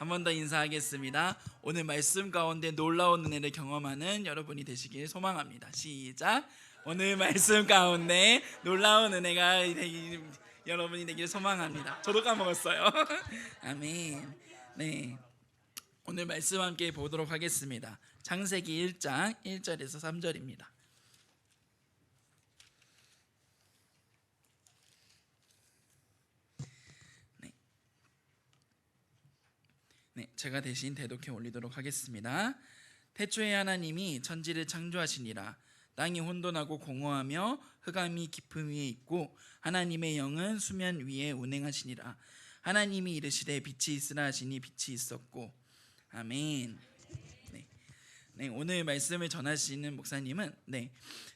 한 번 더 인사하겠습니다. 오늘 말씀 가운데 놀라운 은혜를 경험하는 여러분이 되시길 소망합니다. 시작. 오늘 말씀 가운데 놀라운 은혜가 여러분이 되기를 소망합니다. 저도 까먹었어요. 아멘. 네. 오늘 말씀 함께 보도록 하겠습니다. 창세기 1장 1절에서 3절입니다. 네, 제가 대신 대독해 올리도록 하겠습니다. 태초에 하나님이 천지를 창조하시니라. 땅이 혼돈하고 공허하며 흑암이 깊음 위에 있고 하나님의 영은 수면 위에 운행하시니라. 하나님이 이르시되 빛이 있으라 하시니 빛이 있었고. 아멘. 네, 오늘 말씀을 전하시는 목사님은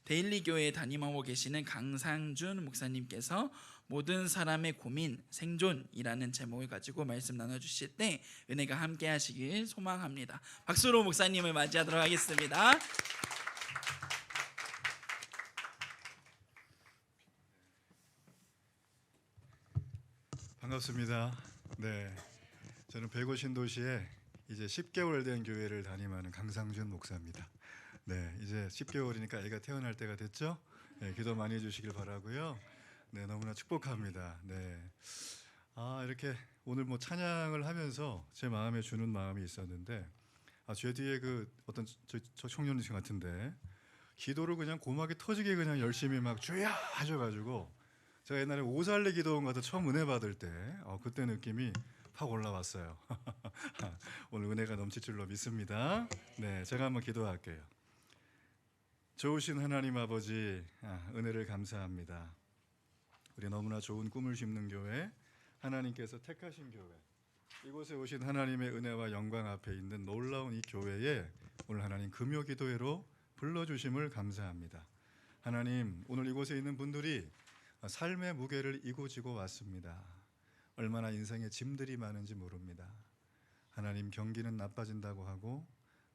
데일리 교회에 담임하고 계시는 강상준 목사님께서 모든 사람의 고민 생존이라는 제목을 가지고 말씀 나눠주실 때 은혜가 함께 하시길 소망합니다. 박수로 목사님을 맞이하도록 하겠습니다. 반갑습니다. 네, 저는 백오 신도시에 이제 10개월 된 교회를 담임하는 강상준 목사입니다. 네, 이제 10개월이니까 애가 태어날 때가 됐죠? 네, 기도 많이 해주시길 바라고요. 네, 너무나 축복합니다. 네, 이렇게 오늘 찬양을 하면서 제 마음에 주는 마음이 있었는데, 제 뒤에 그 어떤 저 청년이신 같은데 기도를 그냥 고막이 터지게 그냥 열심히 막 주야 하셔가지고 제가 옛날에 오살레 기도원 가서 처음 은혜 받을 때 그때 느낌이 팍 올라왔어요. 오늘 은혜가 넘칠 줄로 믿습니다. 네, 제가 한번 기도할게요. 좋으신 하나님 아버지, 은혜를 감사합니다. 우리 너무나 좋은 꿈을 심는 교회, 하나님께서 택하신 교회, 이곳에 오신 하나님의 은혜와 영광 앞에 있는 놀라운 이 교회에 오늘 하나님 금요 기도회로 불러주심을 감사합니다. 하나님, 오늘 이곳에 있는 분들이 삶의 무게를 이고 지고 왔습니다. 얼마나 인생에 짐들이 많은지 모릅니다. 하나님, 경기는 나빠진다고 하고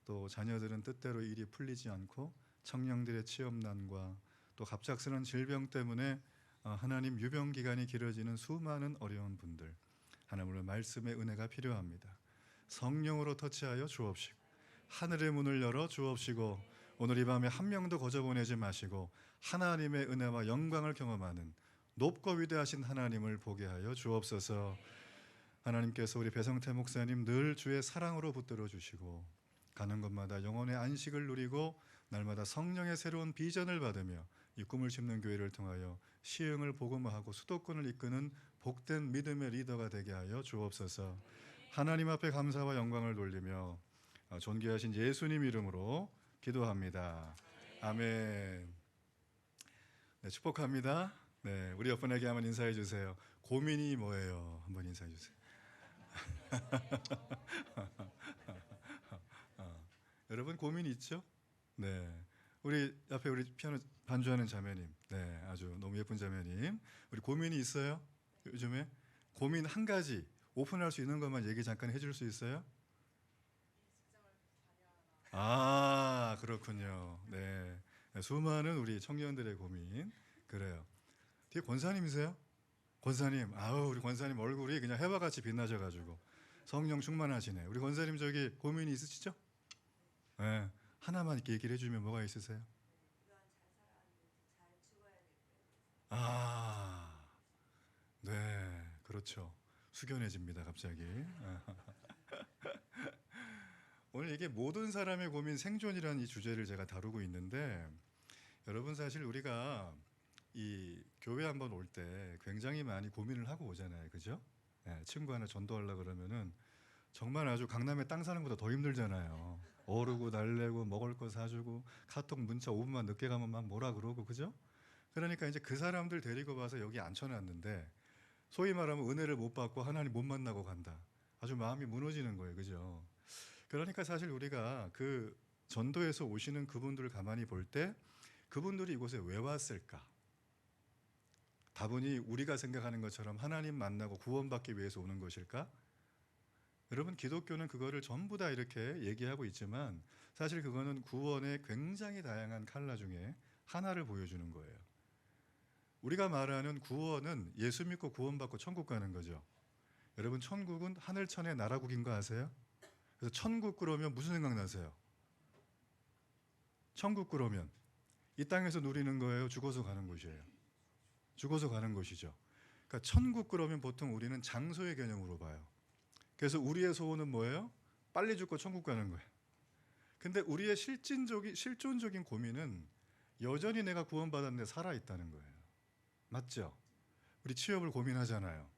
또 자녀들은 뜻대로 일이 풀리지 않고 청년들의 취업난과 또 갑작스런 질병 때문에 하나님 유병기간이 길어지는 수많은 어려운 분들, 하나님 오늘 말씀의 은혜가 필요합니다. 성령으로 터치하여 주옵시고 하늘의 문을 열어 주옵시고 오늘 이 밤에 한 명도 거저 보내지 마시고 하나님의 은혜와 영광을 경험하는 높고 위대하신 하나님을 보게 하여 주옵소서. 하나님께서 우리 배성태 목사님 늘 주의 사랑으로 붙들어 주시고 가는 곳마다 영혼의 안식을 누리고 날마다 성령의 새로운 비전을 받으며 이 꿈을 심는 교회를 통하여 시흥을 복음화하고 수도권을 이끄는 복된 믿음의 리더가 되게 하여 주옵소서. 하나님 앞에 감사와 영광을 돌리며 존귀하신 예수님 이름으로 기도합니다. 아멘. 네, 축복합니다. 네, 우리 옆분에게 한번 인사해 주세요. 고민이 뭐예요? 한번 인사해 주세요. 여러분 고민 있죠? 네, 우리 앞에 우리 피아노 반주하는 자매님, 네, 아주 너무 예쁜 자매님, 우리 고민이 있어요? 요즘에 고민 한 가지 오픈할 수 있는 것만 얘기 잠깐 해줄 수 있어요? 그렇군요. 네, 수많은 우리 청년들의 고민. 그래요. 뒤에 권사님이세요? 권사님, 우리 권사님 얼굴이 그냥 해와 같이 빛나셔가지고 성령 충만하시네. 우리 권사님 저기 고민이 있으시죠? 네, 하나만 이렇게 얘기를 해주면 뭐가 있으세요? 네, 그렇죠. 숙연해집니다, 갑자기. 오늘 이게 모든 사람의 고민 생존이라는 이 주제를 제가 다루고 있는데 여러분 사실 우리가 이 교회 한번 올 때 굉장히 많이 고민을 하고 오잖아요, 그죠? 네, 친구 하나 전도하려고 그러면은 정말 아주 강남에 땅 사는 것보다 더 힘들잖아요. 오르고 달래고 먹을 거 사주고 카톡 문자 5분만 늦게 가면 막 뭐라 그러고, 그죠? 그러니까 이제 그 사람들 데리고 와서 여기 앉혀놨는데 소위 말하면 은혜를 못 받고 하나님 못 만나고 간다. 아주 마음이 무너지는 거예요, 그죠? 그러니까 사실 우리가 그 전도에서 오시는 그분들을 가만히 볼 때 그분들이 이곳에 왜 왔을까? 다분히 우리가 생각하는 것처럼 하나님 만나고 구원받기 위해서 오는 것일까? 여러분, 기독교는 그거를 전부 다 이렇게 얘기하고 있지만 사실 그거는 구원의 굉장히 다양한 칼라 중에 하나를 보여주는 거예요. 우리가 말하는 구원은 예수 믿고 구원받고 천국 가는 거죠. 여러분 천국은 하늘천의 나라국인 거 아세요? 그래서 천국 그러면 무슨 생각 나세요? 천국 그러면 이 땅에서 누리는 거예요? 죽어서 가는 곳이에요? 죽어서 가는 곳이죠. 그러니까 천국 그러면 보통 우리는 장소의 개념으로 봐요. 그래서 우리의 소원은 뭐예요? 빨리 죽고 천국 가는 거예요. 근데 우리의 실존적인 고민은 여전히 내가 구원받았는데 살아있다는 거예요. 맞죠? 우리 취업을 고민하잖아요.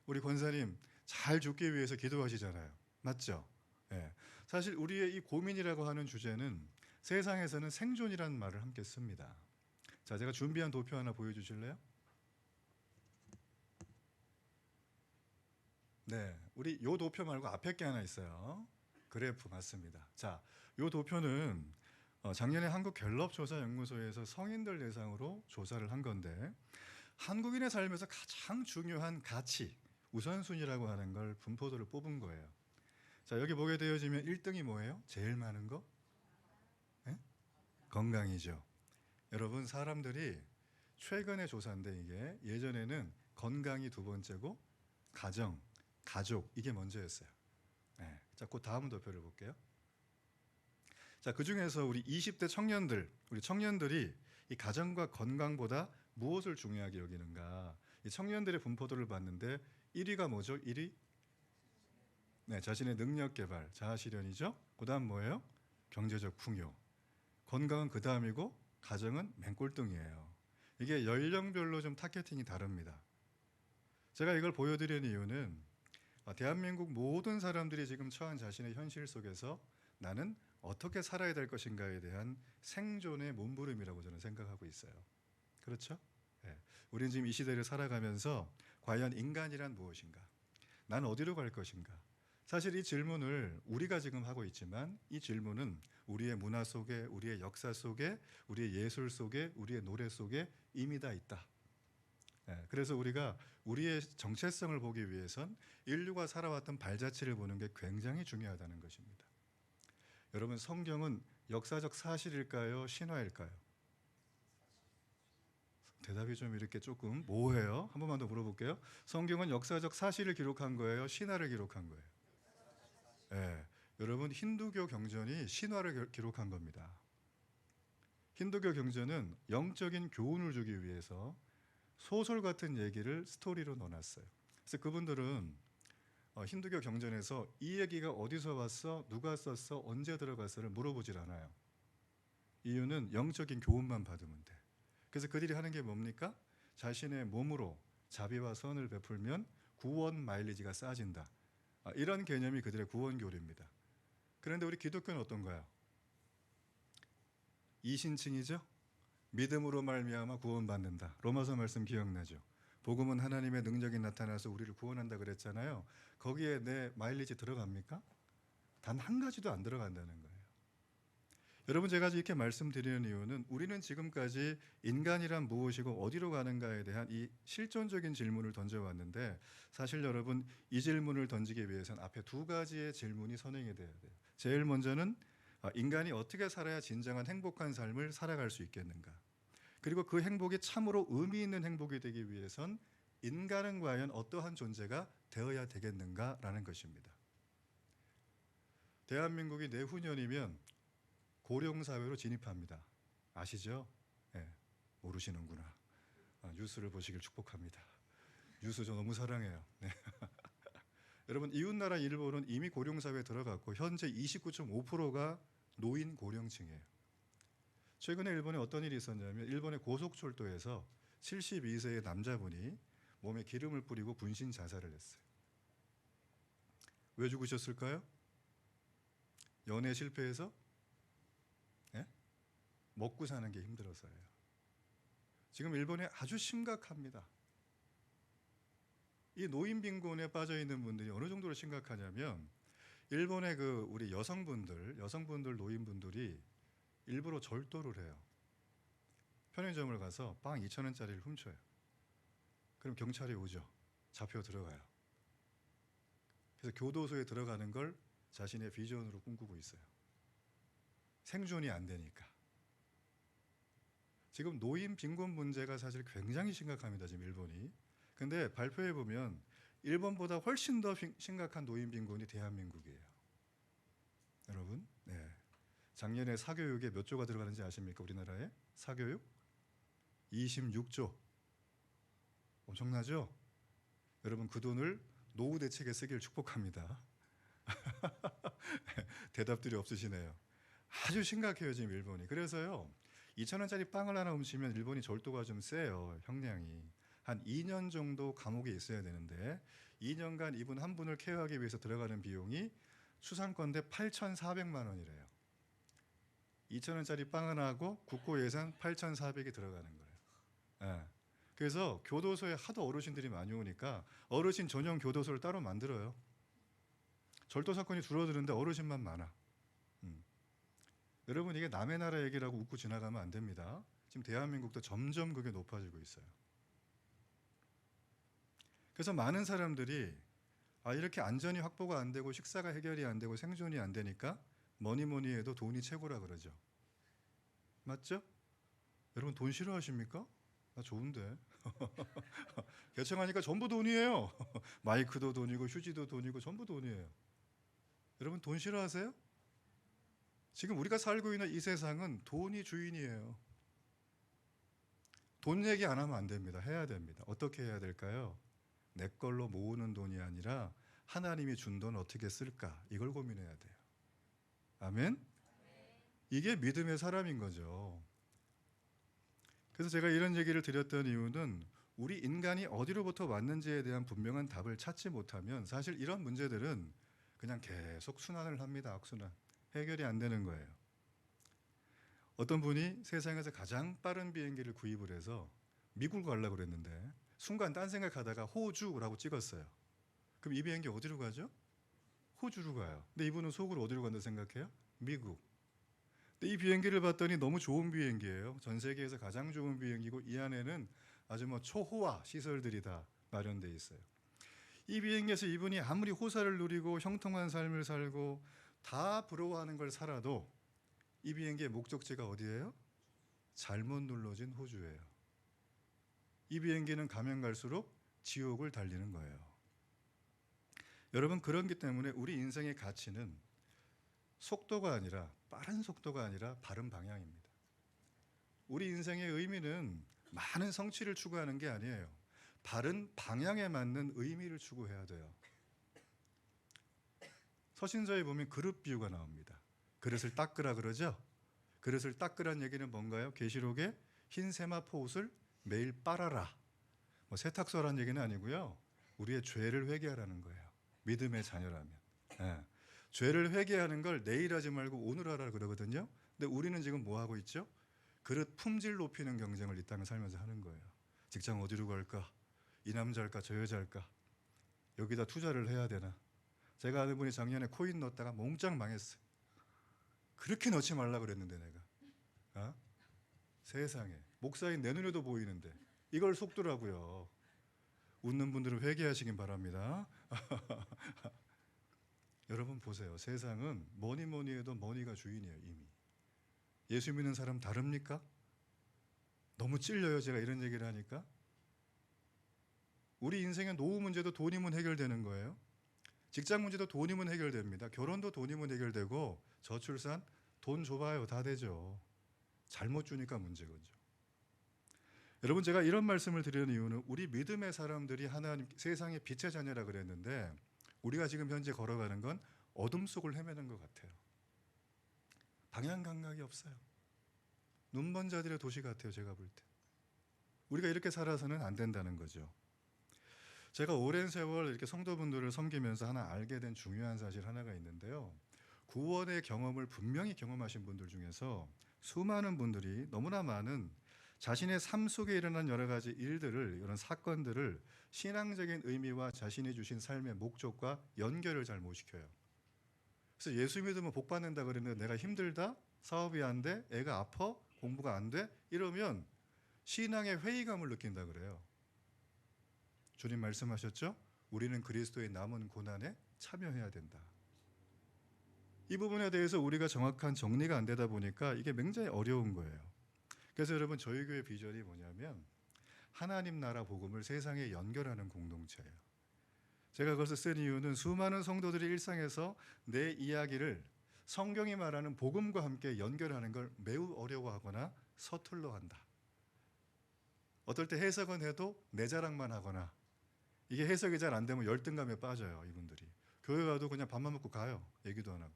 우리 권사님 잘 죽기 위해서 기도하시잖아요. 맞죠? 예. 사실 우리의 이 고민이라고 하는 주제는 세상에서는 생존이라는 말을 함께 씁니다. 자, 제가 준비한 도표 하나 보여주실래요? 네, 우리 요 도표 말고 앞에 게 하나 있어요. 그래프 맞습니다. 자, 요 도표는 작년에 한국갤럽조사연구소에서 성인들 대상으로 조사를 한 건데 한국인의 삶에서 가장 중요한 가치, 우선순위라고 하는 걸 분포도를 뽑은 거예요. 자, 여기 보게 되어지면 1등이 뭐예요? 제일 많은 거? 네? 건강이죠. 여러분 사람들이 최근의 조사인데 이게 예전에는 건강이 두 번째고 가정, 가족 이게 먼저였어요. 네. 자, 그 다음 도표를 볼게요. 자, 그 중에서 우리 20대 청년들, 우리 청년들이 이 가정과 건강보다 무엇을 중요하게 여기는가? 이 청년들의 분포도를 봤는데 1위가 뭐죠? 1위? 네, 자신의 능력 개발, 자아 실현이죠. 그다음 뭐예요? 경제적 풍요. 건강은 그 다음이고 가정은 맨 꼴등이에요. 이게 연령별로 좀 타겟팅이 다릅니다. 제가 이걸 보여드리는 이유는 대한민국 모든 사람들이 지금 처한 자신의 현실 속에서 나는 어떻게 살아야 될 것인가에 대한 생존의 몸부림이라고 저는 생각하고 있어요. 그렇죠? 네. 우리는 지금 이 시대를 살아가면서 과연 인간이란 무엇인가? 난 어디로 갈 것인가? 사실 이 질문을 우리가 지금 하고 있지만 이 질문은 우리의 문화 속에, 우리의 역사 속에, 우리의 예술 속에, 우리의 노래 속에 이미 다 있다. 그래서 우리가 우리의 정체성을 보기 위해선 인류가 살아왔던 발자취를 보는 게 굉장히 중요하다는 것입니다. 여러분 성경은 역사적 사실일까요? 신화일까요? 대답이 좀 이렇게 조금 모호해요. 한 번만 더 물어볼게요. 성경은 역사적 사실을 기록한 거예요? 신화를 기록한 거예요? 네. 여러분 힌두교 경전이 신화를 기록한 겁니다. 힌두교 경전은 영적인 교훈을 주기 위해서 소설 같은 얘기를 스토리로 넣어놨어요. 그래서 그분들은 힌두교 경전에서 이 얘기가 어디서 왔어, 누가 썼어, 언제 들어갔어를 물어보질 않아요. 이유는 영적인 교훈만 받으면 돼. 그래서 그들이 하는 게 뭡니까? 자신의 몸으로 자비와 선을 베풀면 구원 마일리지가 쌓아진다. 이런 개념이 그들의 구원 교리입니다. 그런데 우리 기독교는 어떤 거야? 이신칭이죠. 믿음으로 말미암아 구원받는다. 로마서 말씀 기억나죠? 복음은 하나님의 능력이 나타나서 우리를 구원한다 그랬잖아요. 거기에 내 마일리지 들어갑니까? 단 한 가지도 안 들어간다는 거예요. 여러분 제가 이렇게 말씀드리는 이유는 우리는 지금까지 인간이란 무엇이고 어디로 가는가에 대한 이 실존적인 질문을 던져왔는데 사실 여러분 이 질문을 던지기 위해서는 앞에 두 가지의 질문이 선행이 돼야 돼요. 제일 먼저는 인간이 어떻게 살아야 진정한 행복한 삶을 살아갈 수 있겠는가? 그리고 그 행복이 참으로 의미 있는 행복이 되기 위해선 인간은 과연 어떠한 존재가 되어야 되겠는가라는 것입니다. 대한민국이 내후년이면 고령사회로 진입합니다. 아시죠? 네, 모르시는구나. 뉴스를 보시길 축복합니다. 뉴스 저 너무 사랑해요. 네. 여러분 이웃나라 일본은 이미 고령사회에 들어갔고 현재 29.5%가 노인 고령층이에요. 최근에 일본에 어떤 일이 있었냐면 일본의 고속철도에서 72세의 남자분이 몸에 기름을 뿌리고 분신 자살을 했어요. 왜 죽으셨을까요? 연애 실패해서? 네? 먹고 사는 게 힘들어서예요. 지금 일본에 아주 심각합니다. 이 노인 빈곤에 빠져 있는 분들이 어느 정도로 심각하냐면 일본의 그 우리 여성분들 노인분들이 일부러 절도를 해요. 편의점을 가서 빵 2,000원짜리를 훔쳐요. 그럼 경찰이 오죠. 잡혀 들어가요. 그래서 교도소에 들어가는 걸 자신의 비전으로 꿈꾸고 있어요. 생존이 안 되니까. 지금 노인 빈곤 문제가 사실 굉장히 심각합니다. 지금 일본이. 근데 발표해 보면 일본보다 훨씬 더 심각한 노인 빈곤이 대한민국이에요. 여러분, 네. 작년에 사교육에 몇 조가 들어가는지 아십니까? 우리나라에 사교육 26조. 엄청나죠? 여러분 그 돈을 노후 대책에 쓰길 축복합니다. 대답들이 없으시네요. 아주 심각해요 지금 일본이. 그래서요 2,000원짜리 빵을 하나 훔치면 일본이 절도가 좀 세요. 형량이 한 2년 정도 감옥에 있어야 되는데 2년간 이분 한 분을 케어하기 위해서 들어가는 비용이 추상건대 8,400만 원이래요. 2,000원짜리 빵 하나 하고 국고 예산 8,400이 들어가는 거예요. 예. 그래서 교도소에 하도 어르신들이 많이 오니까 어르신 전용 교도소를 따로 만들어요. 절도 사건이 줄어드는데 어르신만 많아. 여러분 이게 남의 나라 얘기라고 웃고 지나가면 안 됩니다. 지금 대한민국도 점점 그게 높아지고 있어요. 그래서 많은 사람들이 이렇게 안전이 확보가 안 되고 식사가 해결이 안 되고 생존이 안 되니까 뭐니 해도 돈이 최고라 그러죠. 맞죠? 여러분 돈 싫어하십니까? 나 좋은데. 개청하니까 전부 돈이에요. 마이크도 돈이고 휴지도 돈이고 전부 돈이에요. 여러분 돈 싫어하세요? 지금 우리가 살고 있는 이 세상은 돈이 주인이에요. 돈 얘기 안 하면 안 됩니다. 해야 됩니다. 어떻게 해야 될까요? 내 걸로 모으는 돈이 아니라 하나님이 준 돈 어떻게 쓸까? 이걸 고민해야 돼요. 아멘? 이게 믿음의 사람인 거죠. 그래서 제가 이런 얘기를 드렸던 이유는 우리 인간이 어디로부터 왔는지에 대한 분명한 답을 찾지 못하면 사실 이런 문제들은 그냥 계속 순환을 합니다. 악순환. 해결이 안 되는 거예요. 어떤 분이 세상에서 가장 빠른 비행기를 구입을 해서 미국을 가려고 그랬는데 순간 딴 생각하다가 호주라고 찍었어요. 그럼 이 비행기 어디로 가죠? 호주로 가요. 근데 이분은 속으로 어디로 간다 생각해요? 미국. 근데 이 비행기를 봤더니 너무 좋은 비행기예요. 전 세계에서 가장 좋은 비행기고 이 안에는 아주 초호화 시설들이 다 마련돼 있어요. 이 비행기에서 이분이 아무리 호사를 누리고 형통한 삶을 살고 다 부러워하는 걸 살아도 이 비행기의 목적지가 어디예요? 잘못 눌러진 호주예요. 이 비행기는 가면 갈수록 지옥을 달리는 거예요. 여러분 그렇기 때문에 우리 인생의 가치는 속도가 아니라 빠른 속도가 아니라 바른 방향입니다. 우리 인생의 의미는 많은 성취를 추구하는 게 아니에요. 바른 방향에 맞는 의미를 추구해야 돼요. 서신서에 보면 그릇 비유가 나옵니다. 그릇을 닦으라 그러죠. 그릇을 닦으란 얘기는 뭔가요? 계시록에 흰 세마포 옷을 매일 빨아라. 세탁소라는 얘기는 아니고요. 우리의 죄를 회개하라는 거예요. 믿음의 자녀라면. 예. 죄를 회개하는 걸 내일 하지 말고 오늘 하라 그러거든요. 근데 우리는 지금 뭐 하고 있죠? 그릇 품질 높이는 경쟁을 이 땅을 살면서 하는 거예요. 직장 어디로 갈까? 이 남자일까? 저 여자일까? 여기다 투자를 해야 되나? 제가 아는 분이 작년에 코인 넣었다가 몽짱 망했어요. 그렇게 넣지 말라 그랬는데 내가. 세상에. 목사인 내 눈에도 보이는데 이걸 속더라고요. 웃는 분들은 회개하시긴 바랍니다. 여러분 보세요. 세상은 뭐니 해도 머니가 주인이에요. 이미. 예수 믿는 사람 다릅니까? 너무 찔려요. 제가 이런 얘기를 하니까. 우리 인생의 노후 문제도 돈이면 해결되는 거예요. 직장 문제도 돈이면 해결됩니다. 결혼도 돈이면 해결되고 저출산 돈 줘봐요. 다 되죠. 잘못 주니까 문제거죠. 여러분 제가 이런 말씀을 드리는 이유는 우리 믿음의 사람들이 하나님 세상의 빛의 자녀라 그랬는데 우리가 지금 현재 걸어가는 건 어둠 속을 헤매는 것 같아요. 방향 감각이 없어요. 눈먼 자들의 도시 같아요. 제가 볼 때. 우리가 이렇게 살아서는 안 된다는 거죠. 제가 오랜 세월 이렇게 성도분들을 섬기면서 하나 알게 된 중요한 사실 하나가 있는데요. 구원의 경험을 분명히 경험하신 분들 중에서 수많은 분들이 너무나 많은 자신의 삶 속에 일어난 여러 가지 일들을 이런 사건들을 신앙적인 의미와 자신이 주신 삶의 목적과 연결을 잘 못 시켜요. 그래서 예수 믿으면 복 받는다 그러는데 내가 힘들다, 사업이 안 돼, 애가 아파, 공부가 안 돼 이러면 신앙의 회의감을 느낀다 그래요. 주님 말씀하셨죠? 우리는 그리스도의 남은 고난에 참여해야 된다. 이 부분에 대해서 우리가 정확한 정리가 안 되다 보니까 이게 굉장히 어려운 거예요. 그래서 여러분 저희 교회 비전이 뭐냐면 하나님 나라 복음을 세상에 연결하는 공동체예요. 제가 그것을 쓴 이유는 수많은 성도들이 일상에서 내 이야기를 성경이 말하는 복음과 함께 연결하는 걸 매우 어려워하거나 서툴러 한다. 어떨 때 해석은 해도 내 자랑만 하거나, 이게 해석이 잘 안 되면 열등감에 빠져요. 이분들이 교회 가도 그냥 밥만 먹고 가요. 얘기도 안 하고.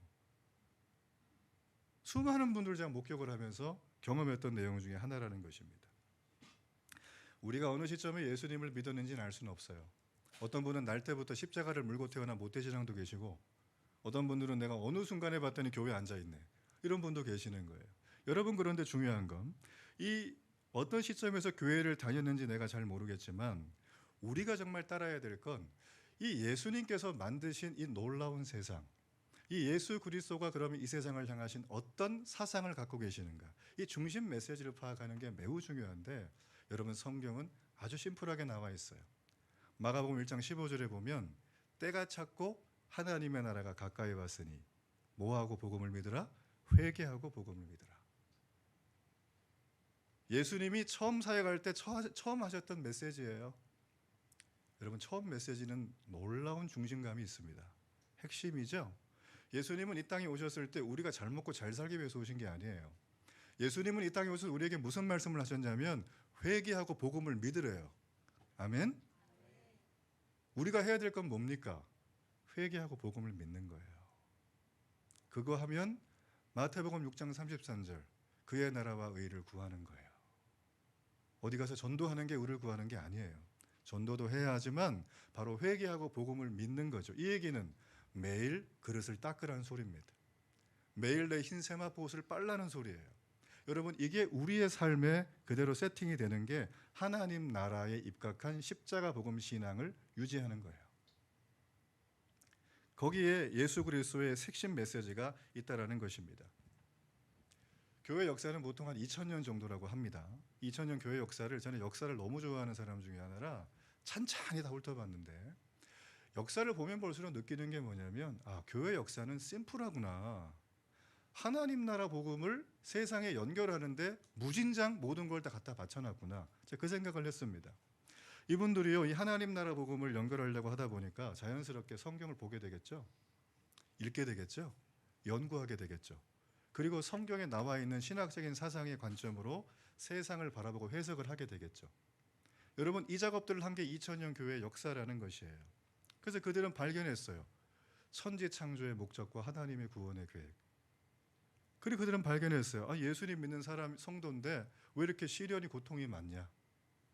수많은 분들 제가 목격을 하면서 경험했던 내용 중에 하나라는 것입니다. 우리가 어느 시점에 예수님을 믿었는지는 알 수는 없어요. 어떤 분은 날 때부터 십자가를 물고 태어난 모태신앙도 계시고, 어떤 분들은 내가 어느 순간에 봤더니 교회에 앉아있네, 이런 분도 계시는 거예요. 여러분, 그런데 중요한 건 이 어떤 시점에서 교회를 다녔는지 내가 잘 모르겠지만, 우리가 정말 따라야 될 건 이 예수님께서 만드신 이 놀라운 세상, 이 예수 그리스도가 그러면 이 세상을 향하신 어떤 사상을 갖고 계시는가, 이 중심 메시지를 파악하는 게 매우 중요한데, 여러분, 성경은 아주 심플하게 나와 있어요. 마가복음 1장 15절에 보면 때가 찼고 하나님의 나라가 가까이 왔으니 뭐하고 복음을 믿으라? 회개하고 복음을 믿으라. 예수님이 처음 사역할 때 처음 하셨던 메시지예요. 여러분, 처음 메시지는 놀라운 중심감이 있습니다. 핵심이죠. 예수님은 이 땅에 오셨을 때 우리가 잘 먹고 잘 살기 위해서 오신 게 아니에요. 예수님은 이 땅에 오셔서 우리에게 무슨 말씀을 하셨냐면 회개하고 복음을 믿으래요. 아멘. 우리가 해야 될 건 뭡니까? 회개하고 복음을 믿는 거예요. 그거 하면 마태복음 6장 33절 그의 나라와 의를 구하는 거예요. 어디 가서 전도하는 게 의를 구하는 게 아니에요. 전도도 해야 하지만 바로 회개하고 복음을 믿는 거죠. 이 얘기는 매일 그릇을 닦으라는 소리입니다. 매일 내 흰 세마포 옷을 빨라는 소리예요. 여러분, 이게 우리의 삶에 그대로 세팅이 되는 게 하나님 나라에 입각한 십자가 복음 신앙을 유지하는 거예요. 거기에 예수 그리스도의 핵심 메시지가 있다라는 것입니다. 교회 역사는 보통 한 2000년 정도라고 합니다. 2000년 교회 역사를, 저는 역사를 너무 좋아하는 사람 중에 하나라 찬찬히 다 훑어봤는데, 역사를 보면 볼수록 느끼는 게 뭐냐면, 교회 역사는 심플하구나. 하나님 나라 복음을 세상에 연결하는데 무진장 모든 걸 다 갖다 바쳐놨구나. 제가 그 생각을 했습니다. 이분들이요, 이 하나님 나라 복음을 연결하려고 하다 보니까 자연스럽게 성경을 보게 되겠죠. 읽게 되겠죠. 연구하게 되겠죠. 그리고 성경에 나와 있는 신학적인 사상의 관점으로 세상을 바라보고 해석을 하게 되겠죠. 여러분, 이 작업들을 한 게 2000년 교회의 역사라는 것이에요. 그래서 그들은 발견했어요. 천지 창조의 목적과 하나님의 구원의 계획. 그리고 그들은 발견했어요. 예수님 믿는 사람, 성도인데 왜 이렇게 시련이, 고통이 많냐?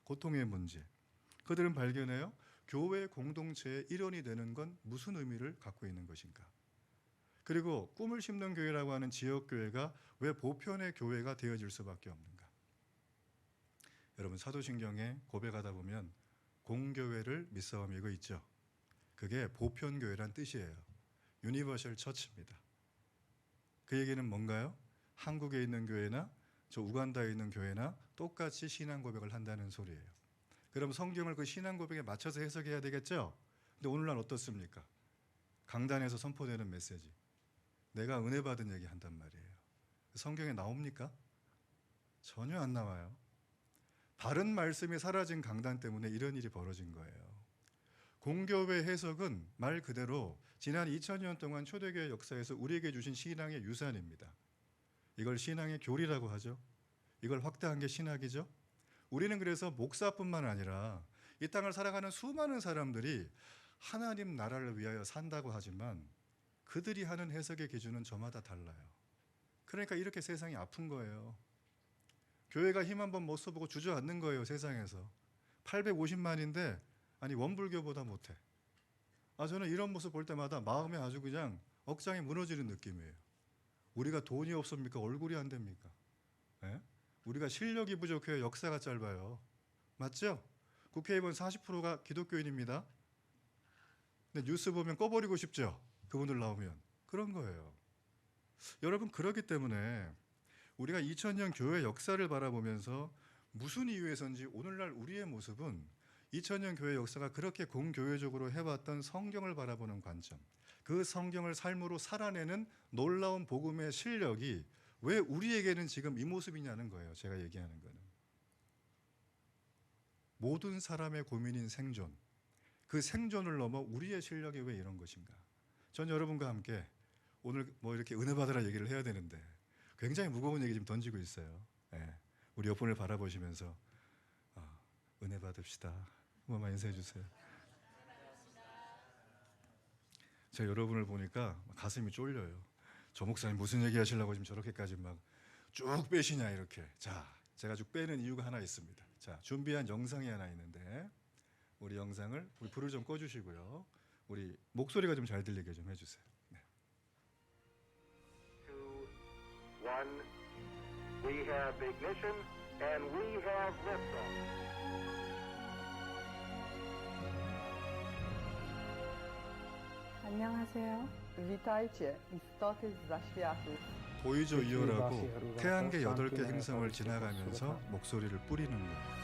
고통의 문제. 그들은 발견해요. 교회 공동체의 일원이 되는 건 무슨 의미를 갖고 있는 것인가? 그리고 꿈을 심는 교회라고 하는 지역교회가 왜 보편의 교회가 되어질 수밖에 없는가? 여러분, 사도신경에 고백하다 보면 공교회를 믿사오며 이거 있죠. 그게 보편교회란 뜻이에요. 유니버셜 처치입니다. 그 얘기는 뭔가요? 한국에 있는 교회나 저 우간다에 있는 교회나 똑같이 신앙 고백을 한다는 소리예요. 그럼 성경을 그 신앙 고백에 맞춰서 해석해야 되겠죠? 근데 오늘날 어떻습니까? 강단에서 선포되는 메시지, 내가 은혜 받은 얘기 한단 말이에요. 성경에 나옵니까? 전혀 안 나와요. 바른 말씀이 사라진 강단 때문에 이런 일이 벌어진 거예요. 공교회 해석은 말 그대로 지난 2000년 동안 초대교회 역사에서 우리에게 주신 신앙의 유산입니다. 이걸 신앙의 교리라고 하죠. 이걸 확대한 게 신학이죠. 우리는 그래서 목사뿐만 아니라 이 땅을 살아가는 수많은 사람들이 하나님 나라를 위하여 산다고 하지만 그들이 하는 해석의 기준은 저마다 달라요. 그러니까 이렇게 세상이 아픈 거예요. 교회가 힘 한번 못 써보고 주저앉는 거예요. 세상에서 850만인데 아니 원불교보다 못해. 저는 이런 모습 볼 때마다 마음이 아주 그냥 억장이 무너지는 느낌이에요. 우리가 돈이 없습니까? 얼굴이 안 됩니까? 예? 우리가 실력이 부족해요. 역사가 짧아요. 맞죠? 국회의원 40%가 기독교인입니다. 근데 뉴스 보면 꺼버리고 싶죠? 그분들 나오면. 그런 거예요. 여러분, 그렇기 때문에 우리가 2000년 교회 역사를 바라보면서 무슨 이유에서인지 오늘날 우리의 모습은 2000년 교회 역사가 그렇게 공교회적으로 해왔던 성경을 바라보는 관점, 그 성경을 삶으로 살아내는 놀라운 복음의 실력이 왜 우리에게는 지금 이 모습이냐는 거예요. 제가 얘기하는 거는. 모든 사람의 고민인 생존, 그 생존을 넘어 우리의 실력이 왜 이런 것인가? 전 여러분과 함께 오늘 뭐 이렇게 은혜 받으라 얘기를 해야 되는데 굉장히 무거운 얘기 좀 던지고 있어요. 예. 우리 옆분을 바라보시면서 은혜 받읍시다. 한 번만 인사해 주세요. 제가 여러분을 보니까 가슴이 쫄려요. 저 목사님 무슨 얘기 하시려고 지금 저렇게까지 막 쭉 빼시냐 이렇게. 자, 제가 쭉 빼는 이유가 하나 있습니다. 자, 준비한 영상이 하나 있는데 우리 영상을 우리 불을 좀 꺼주시고요. 우리 목소리가 좀 잘 들리게 좀 해주세요. 네. 2, 1. We have ignition and we have liftoff. 안녕하세요. Witajcie, istoty z zaświatu. 보이저 이어라고 태양계 8개 행성을 지나가면서 목소리를 뿌리는 거예요.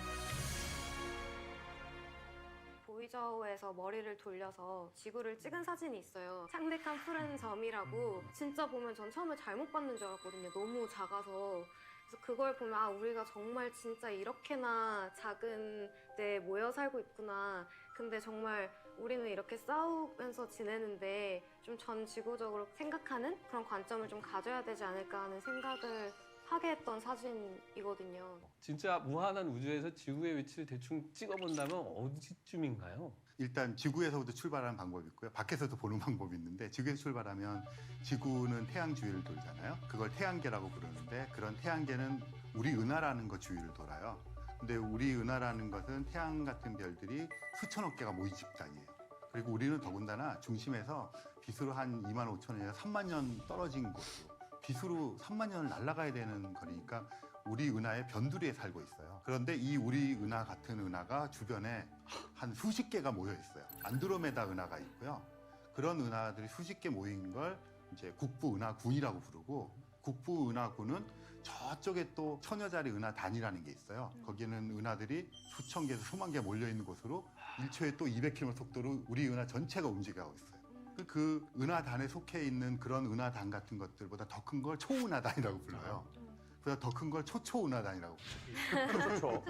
보이저우에서 머리를 돌려서 지구를 찍은 사진이 있어요. 창백한 푸른 점이라고 진짜 보면 전 처음에 잘못 봤는 줄 알았거든요. 너무 작아서. 그래서 그걸 보면 아 우리가 정말 진짜 이렇게나 작은 데 모여 살고 있구나. 근데 정말 우리는 이렇게 싸우면서 지내는데 좀 전 지구적으로 생각하는 그런 관점을 좀 가져야 되지 않을까 하는 생각을 하게 했던 사진이거든요. 진짜 무한한 우주에서 지구의 위치를 대충 찍어본다면 어디쯤인가요? 일단 지구에서부터 출발하는 방법이 있고요. 밖에서도 보는 방법이 있는데 지구에서 출발하면 지구는 태양 주위를 돌잖아요. 그걸 태양계라고 부르는데 그런 태양계는 우리 은하라는 것 주위를 돌아요. 근데 우리 은하라는 것은 태양 같은 별들이 수천억 개가 모인 집단이에요. 그리고 우리는 더군다나 중심에서 빛으로 한 2만 5천 년에서 3만 년 떨어진 곳으로 빛으로 3만 년을 날아가야 되는 거니까 우리 은하의 변두리에 살고 있어요. 그런데 이 우리 은하 같은 은하가 주변에 한 수십 개가 모여 있어요. 안드로메다 은하가 있고요. 그런 은하들이 수십 개 모인 걸 이제 국부 은하군이라고 부르고 국부 은하군은 저쪽에 또 천여자리 은하단이라는 게 있어요. 거기는 은하들이 수천 개에서 수만 개 몰려 있는 곳으로 1초에 또 200km 속도로 우리 은하 전체가 움직여가고 있어요. 그 은하단에 속해 있는 그런 은하단 같은 것들보다 더 큰 걸 초은하단이라고 불러요. 그래서 더 큰 걸 초초은하단이라고 불러요.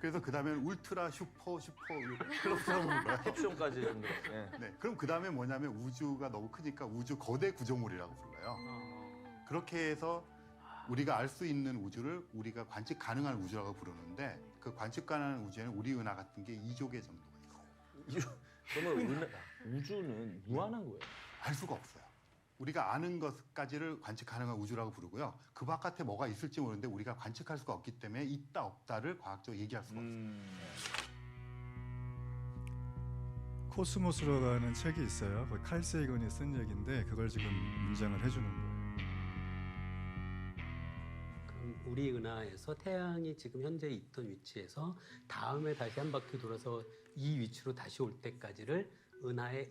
그래서 그 다음에 울트라 슈퍼 클럽스라고 불러요. 캡션까지 정도. 네. 네, 그럼 그 다음에 뭐냐면 우주가 너무 크니까 우주 거대 구조물이라고 불러요. 그렇게 해서 우리가 알 수 있는 우주를 우리가 관측 가능한 우주라고 부르는데 그 관측 가능한 우주에는 우리 은하 같은 게 2조 개 정도가 있어요. 그러면 우주는 무한한 거예요? 알 수가 없어요. 우리가 아는 것까지를 관측 가능한 우주라고 부르고요. 그 바깥에 뭐가 있을지 모르는데 우리가 관측할 수가 없기 때문에 있다 없다를 과학적으로 얘기할 수가 없어요. 코스모스로 가는 책이 있어요. 거기 칼 세이건이 쓴 얘기인데 그걸 지금 문장을 해주는 거예요. 그럼 우리 은하에서 태양이 지금 현재 있던 위치에서 다음에 다시 한 바퀴 돌아서 이 위치로 다시 올 때까지를 은하의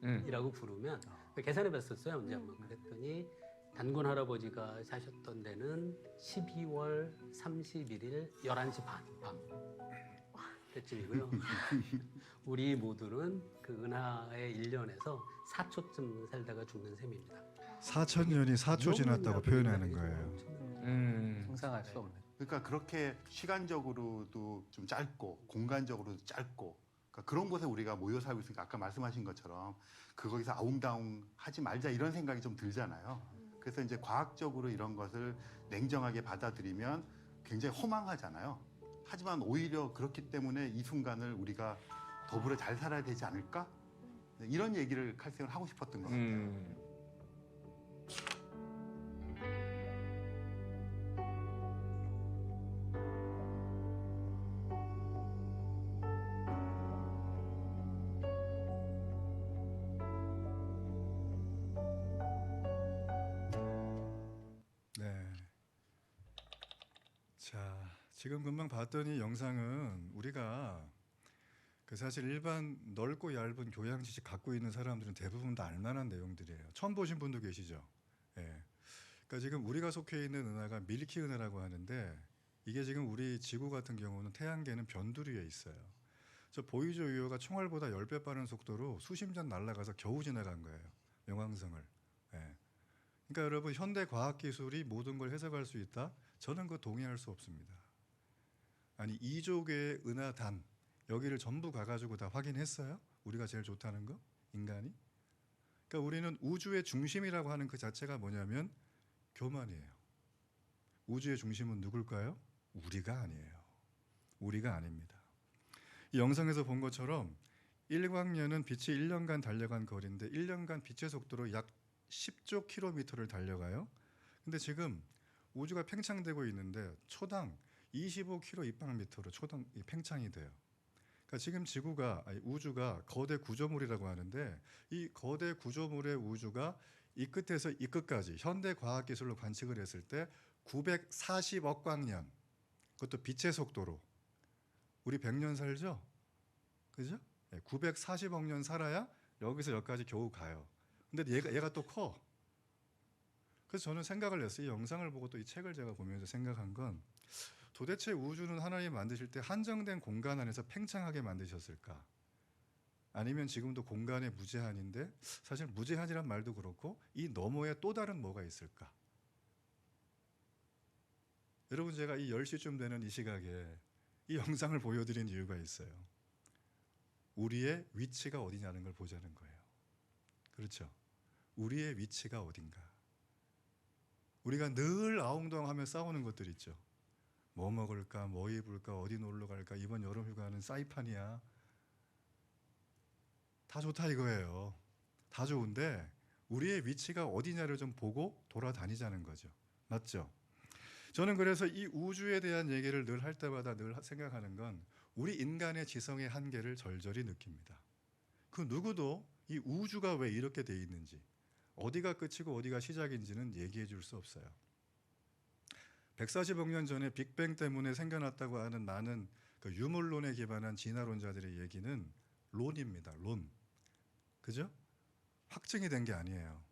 1년이라고 부르면 계산해 봤었어요. 언제 한번 그랬더니 단군 할아버지가 사셨던 데는 12월 31일 11시 밤 때쯤이고요. 우리 모두는 그 은하의 1년에서 4초쯤 살다가 죽는 셈입니다. 4,000년이 4초 지났다고 표현하는 거예요. 상상할 수 없네. 그러니까 그렇게 시간적으로도 좀 짧고 공간적으로도 짧고 그러니까 그런 곳에 우리가 모여 살고 있으니까 아까 말씀하신 것처럼 거기서 아웅다웅 하지 말자 이런 생각이 좀 들잖아요. 그래서 이제 과학적으로 이런 것을 냉정하게 받아들이면 굉장히 허망하잖아요. 하지만 오히려 그렇기 때문에 이 순간을 우리가 더불어 잘 살아야 되지 않을까? 이런 얘기를 칼생을 하고 싶었던 것 같아요. 네. 자, 지금 금방 봤던 이 영상은 우리가 그 사실 일반 넓고 얇은 교양 지식 갖고 있는 사람들은 대부분 다 알만한 내용들이에요. 처음 보신 분도 계시죠? 예. 그러니까 지금 우리가 속해 있는 은하가 밀키 은하라고 하는데 이게 지금 우리 지구 같은 경우는 태양계는 변두리에 있어요. 저 보이저 2호가 총알보다 10배 빠른 속도로 수십년 날아가서 겨우 지나간 거예요. 명왕성을. 예. 그러니까 여러분 현대 과학 기술이 모든 걸 해석할 수 있다? 저는 그거 동의할 수 없습니다. 아니 2조 개의 은하단, 여기를 전부 가가지고 다 확인했어요? 우리가 제일 좋다는 거? 인간이? 그러니까 우리는 우주의 중심이라고 하는 그 자체가 뭐냐면 교만이에요. 우주의 중심은 누굴까요? 우리가 아니에요. 우리가 아닙니다. 이 영상에서 본 것처럼 일광년은 빛이 1년간 달려간 거리인데 1년간 빛의 속도로 약 10조 킬로미터를 달려가요. 근데 지금 우주가 팽창되고 있는데 초당 25km 입방미터로 초당 팽창이 돼요. 그러니까 지금 우주가 거대 구조물이라고 하는데 이 거대 구조물의 우주가 이 끝에서 이 끝까지 현대 과학 기술로 관측을 했을 때 940억 광년, 그것도 빛의 속도로 우리 100년 살죠? 그죠? 940억 년 살아야 여기서 여기까지 겨우 가요. 근데 얘가 또 커. 그래서 저는 생각을 했어요. 이 영상을 보고 또 이 책을 제가 보면서 생각한 건 도대체 우주는 하나님 만드실 때 한정된 공간 안에서 팽창하게 만드셨을까? 아니면 지금도 공간의 무제한인데 사실 무제한이란 말도 그렇고 이 너머에 또 다른 뭐가 있을까? 여러분 제가 이 10시쯤 되는 이 시각에 이 영상을 보여드린 이유가 있어요. 우리의 위치가 어디냐는 걸 보자는 거예요. 그렇죠? 우리의 위치가 어딘가. 우리가 늘 아웅다웅하며 싸우는 것들 있죠. 뭐 먹을까, 뭐 입을까, 어디 놀러 갈까, 이번 여름 휴가는 사이판이야. 다 좋다 이거예요. 다 좋은데 우리의 위치가 어디냐를 좀 보고 돌아다니자는 거죠. 맞죠? 저는 그래서 이 우주에 대한 얘기를 늘 할 때마다 늘 생각하는 건 우리 인간의 지성의 한계를 절절히 느낍니다. 그 누구도 이 우주가 왜 이렇게 돼 있는지, 어디가 끝이고 어디가 시작인지는 얘기해 줄 수 없어요. 140억 년 전에 빅뱅 때문에 생겨났다고 하는 많은 그 유물론에 기반한 진화론자들의 얘기는 론입니다. 론. 그죠? 확증이 된 게 아니에요.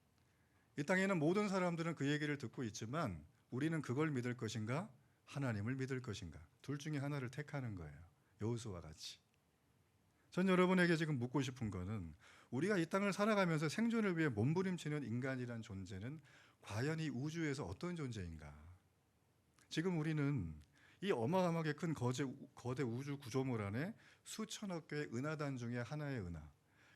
이 땅에는 모든 사람들은 그 얘기를 듣고 있지만 우리는 그걸 믿을 것인가? 하나님을 믿을 것인가? 둘 중에 하나를 택하는 거예요. 여호수아와 같이. 전 여러분에게 지금 묻고 싶은 거는 우리가 이 땅을 살아가면서 생존을 위해 몸부림치는 인간이란 존재는 과연 이 우주에서 어떤 존재인가? 지금 우리는 이 어마어마하게 큰 거대 우주 구조물 안에 수천억 개의 은하단 중에 하나의 은하,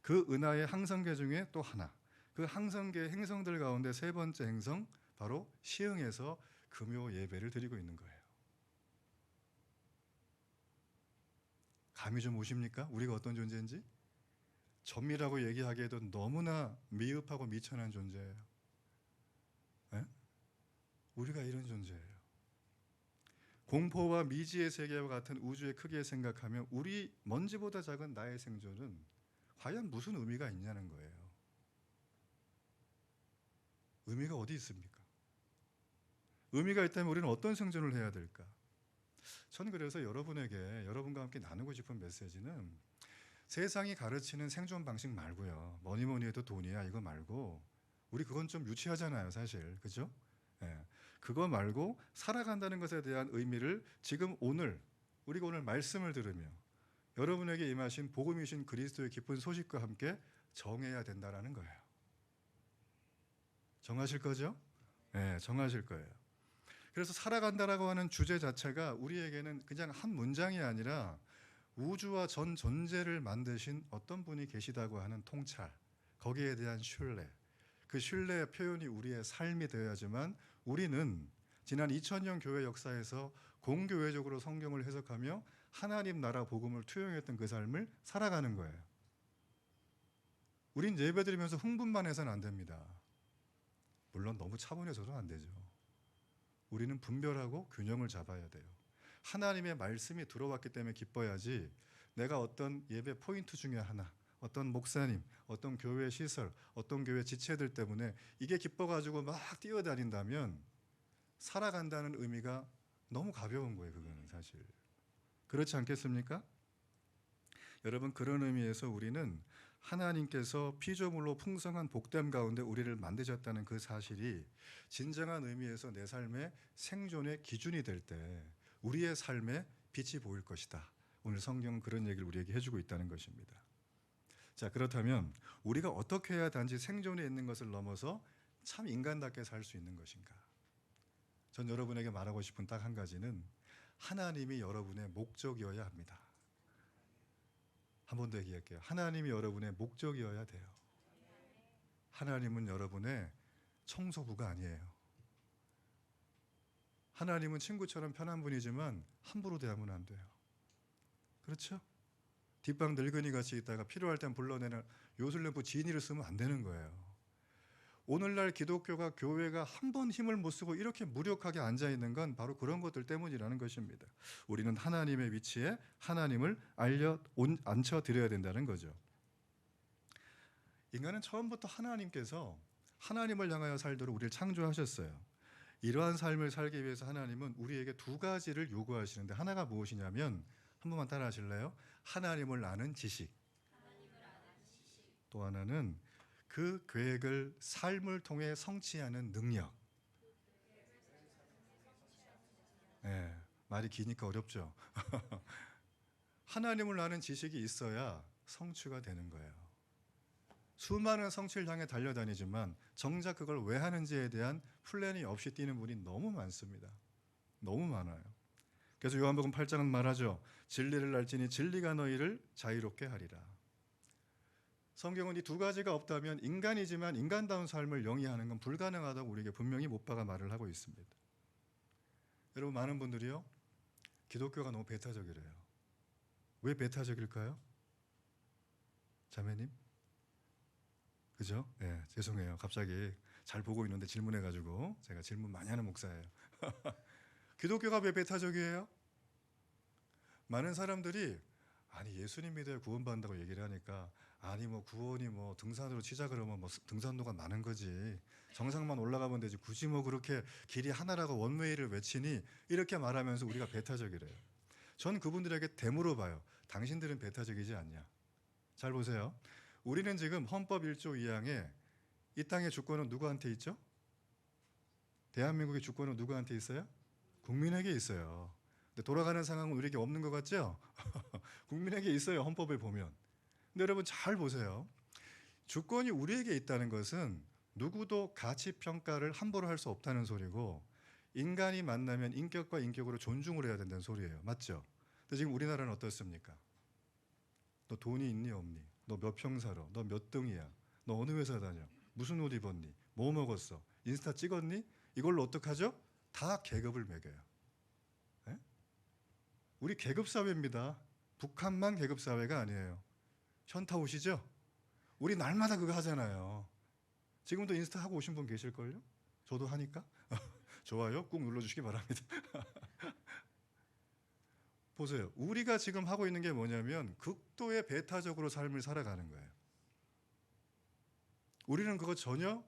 그 은하의 항성계 중에 또 하나, 그 항성계의 행성들 가운데 세 번째 행성 바로 시흥에서 금요 예배를 드리고 있는 거예요. 감이 좀 오십니까? 우리가 어떤 존재인지? 점이라고 얘기하기에도 너무나 미흡하고 미천한 존재예요. 에? 우리가 이런 존재예요. 공포와 미지의 세계와 같은 우주의 크기에 생각하면 우리 먼지보다 작은 나의 생존은 과연 무슨 의미가 있냐는 거예요. 의미가 어디 있습니까? 의미가 있다면 우리는 어떤 생존을 해야 될까? 저는 그래서 여러분과 함께 나누고 싶은 메시지는 세상이 가르치는 생존 방식 말고요. 뭐니 해도 돈이야 이거 말고 우리 그건 좀 유치하잖아요 사실. 그죠? 예. 그거 말고 살아간다는 것에 대한 의미를 지금 우리가 오늘 말씀을 들으며 여러분에게 임하신 복음이신 그리스도의 기쁜 소식과 함께 정해야 된다라는 거예요. 정하실 거죠? 네, 정하실 거예요. 그래서 살아간다라고 하는 주제 자체가 우리에게는 그냥 한 문장이 아니라 우주와 전 존재를 만드신 어떤 분이 계시다고 하는 통찰, 거기에 대한 신뢰, 그 신뢰의 표현이 우리의 삶이 되어야지만 우리는 지난 2000년 교회 역사에서 공교회적으로 성경을 해석하며 하나님 나라 복음을 투영했던 그 삶을 살아가는 거예요. 우린 예배드리면서 흥분만 해서는 안 됩니다. 물론 너무 차분해서도 안 되죠. 우리는 분별하고 균형을 잡아야 돼요. 하나님의 말씀이 들어왔기 때문에 기뻐야지 내가 어떤 예배 포인트 중에 하나, 어떤 목사님, 어떤 교회 시설, 어떤 교회 지체들 때문에 이게 기뻐가지고 막 뛰어다닌다면 살아간다는 의미가 너무 가벼운 거예요. 그거는 사실. 그렇지 않겠습니까? 여러분 그런 의미에서 우리는 하나님께서 피조물로 풍성한 복됨 가운데 우리를 만드셨다는 그 사실이 진정한 의미에서 내 삶의 생존의 기준이 될 때 우리의 삶에 빛이 보일 것이다. 오늘 성경은 그런 얘기를 우리에게 해주고 있다는 것입니다. 자, 그렇다면 우리가 어떻게 해야 단지 생존에 있는 것을 넘어서 참 인간답게 살 수 있는 것인가? 전 여러분에게 말하고 싶은 딱 한 가지는 하나님이 여러분의 목적이어야 합니다. 한 번 더 얘기할게요. 하나님이 여러분의 목적이어야 돼요. 하나님은 여러분의 청소부가 아니에요. 하나님은 친구처럼 편한 분이지만 함부로 대하면 안 돼요. 그렇죠? 뒷방 늙은이 같이 있다가 필요할 땐 불러내는 요술램프 지니를 쓰면 안 되는 거예요. 오늘날 기독교가 교회가 한 번 힘을 못 쓰고 이렇게 무력하게 앉아 있는 건 바로 그런 것들 때문이라는 것입니다. 우리는 하나님의 위치에 하나님을 앉혀 드려야 된다는 거죠. 인간은 처음부터 하나님께서 하나님을 향하여 살도록 우리를 창조하셨어요. 이러한 삶을 살기 위해서 하나님은 우리에게 두 가지를 요구하시는데 하나가 무엇이냐면 한 번만 따라 하실래요? 하나님을 아는 지식. 또 하나는 그 계획을 삶을 통해 성취하는 능력. 네, 말이 기니까 어렵죠. 하나님을 아는 지식이 있어야 성취가 되는 거예요. 수많은 성취를 향해 달려다니지만 정작 그걸 왜 하는지에 대한 플랜이 없이 뛰는 분이 너무 많습니다. 너무 많아요. 그래서 요한복음 8장은 말하죠. 진리를 알지니 진리가 너희를 자유롭게 하리라. 성경은 이 두 가지가 없다면 인간이지만 인간다운 삶을 영위하는 건 불가능하다고 우리에게 분명히 못 박아 말을 하고 있습니다. 여러분, 많은 분들이요, 기독교가 너무 배타적이래요. 왜 배타적일까요? 자매님? 그죠? 네, 죄송해요. 갑자기 잘 보고 있는데 질문해가지고 제가 질문 많이 하는 목사예요. 기독교가 왜 배타적이에요? 많은 사람들이 아니 예수님 믿어야 구원받는다고 얘기를 하니까 아니 뭐 구원이 뭐 등산으로 치자 그러면 뭐 등산로가 많은 거지 정상만 올라가면 되지 굳이 뭐 그렇게 길이 하나라고 원웨이를 외치니 이렇게 말하면서 우리가 배타적이래요. 전 그분들에게 되물어봐요. 당신들은 배타적이지 않냐? 잘 보세요. 우리는 지금 헌법 1조 2항에 이 땅의 주권은 누구한테 있죠? 대한민국의 주권은 누구한테 있어요? 국민에게 있어요. 근데 돌아가는 상황은 우리에게 없는 것 같죠? 국민에게 있어요. 헌법에 보면. 근데 여러분 잘 보세요. 주권이 우리에게 있다는 것은 누구도 가치 평가를 함부로 할 수 없다는 소리고 인간이 만나면 인격과 인격으로 존중을 해야 된다는 소리예요. 맞죠? 근데 지금 우리나라는 어떻습니까? 너 돈이 있니 없니? 너 몇 평 살아? 너 몇 등이야? 너 어느 회사 다녀? 무슨 옷 입었니? 뭐 먹었어? 인스타 찍었니? 이걸로 어떡하죠? 다 계급을 매겨요. 네? 우리 계급사회입니다. 북한만 계급사회가 아니에요. 현타 오시죠? 우리 날마다 그거 하잖아요. 지금도 인스타 하고 오신 분 계실걸요? 저도 하니까. 좋아요 꾹 눌러주시기 바랍니다. 보세요. 우리가 지금 하고 있는 게 뭐냐면 극도의 배타적으로 삶을 살아가는 거예요. 우리는 그거 전혀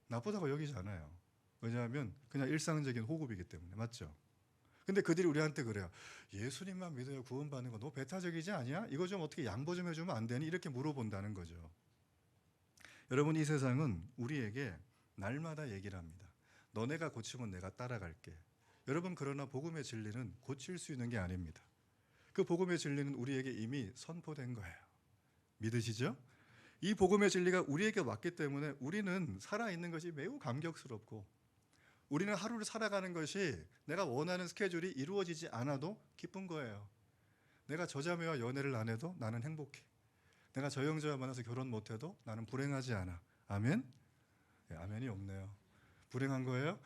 나쁘다고 여기지 않아요. 왜냐하면 그냥 일상적인 호흡이기 때문에. 맞죠? 근데 그들이 우리한테 그래요. 예수님만 믿어야 구원받는 거 너 배타적이지 않냐? 이거 좀 어떻게 양보 좀 해주면 안 되니? 이렇게 물어본다는 거죠. 여러분, 이 세상은 우리에게 날마다 얘기를 합니다. 너네가 고치면 내가 따라갈게. 여러분, 그러나 복음의 진리는 고칠 수 있는 게 아닙니다. 그 복음의 진리는 우리에게 이미 선포된 거예요. 믿으시죠? 이 복음의 진리가 우리에게 왔기 때문에 우리는 살아있는 것이 매우 감격스럽고 우리는 하루를 살아가는 것이 내가 원하는 스케줄이 이루어지지 않아도 기쁜 거예요. 내가 저 자매와 연애를 안 해도 나는 행복해. 내가 저 형제와 만나서 결혼 못해도 나는 불행하지 않아. 아멘? 네, 아멘이 없네요. 불행한 거예요?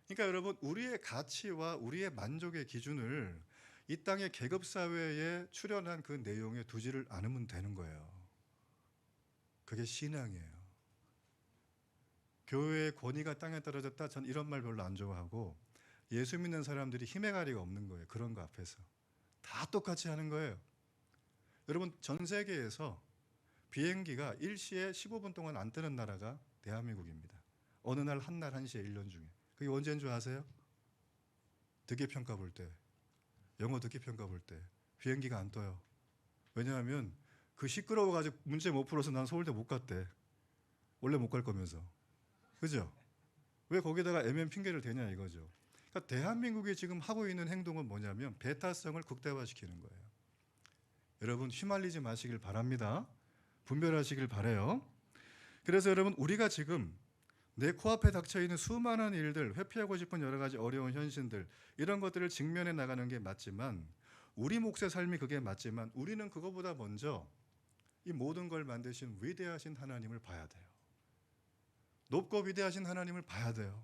그러니까 여러분, 우리의 가치와 우리의 만족의 기준을 이 땅의 계급사회에 출현한 그 내용에 두지를 않으면 되는 거예요. 그게 신앙이에요. 교회의 권위가 땅에 떨어졌다. 전 이런 말 별로 안 좋아하고 예수 믿는 사람들이 힘의 가리가 없는 거예요. 그런 거 앞에서. 다 똑같이 하는 거예요. 여러분, 전 세계에서 비행기가 일시에 15분 동안 안 뜨는 나라가 대한민국입니다. 어느 날 한 날 1시에 1년 중에. 그게 언제인 줄 아세요? 듣기 평가 볼 때. 영어 듣기 평가 볼 때. 비행기가 안 떠요. 왜냐하면 그 시끄러워가지고 문제 못 풀어서 난 서울대 못 갔대. 원래 못 갈 거면서. 그죠? 왜 거기다가 애매한 핑계를 대냐 이거죠. 그러니까 대한민국이 지금 하고 있는 행동은 뭐냐면 배타성을 극대화시키는 거예요. 여러분, 휘말리지 마시길 바랍니다. 분별하시길 바라요. 그래서 여러분, 우리가 지금 내 코앞에 닥쳐있는 수많은 일들, 회피하고 싶은 여러 가지 어려운 현실들, 이런 것들을 직면해 나가는 게 맞지만 우리 몫의 삶이 그게 맞지만 우리는 그거보다 먼저 이 모든 걸 만드신 위대하신 하나님을 봐야 돼요. 높고 위대하신 하나님을 봐야 돼요.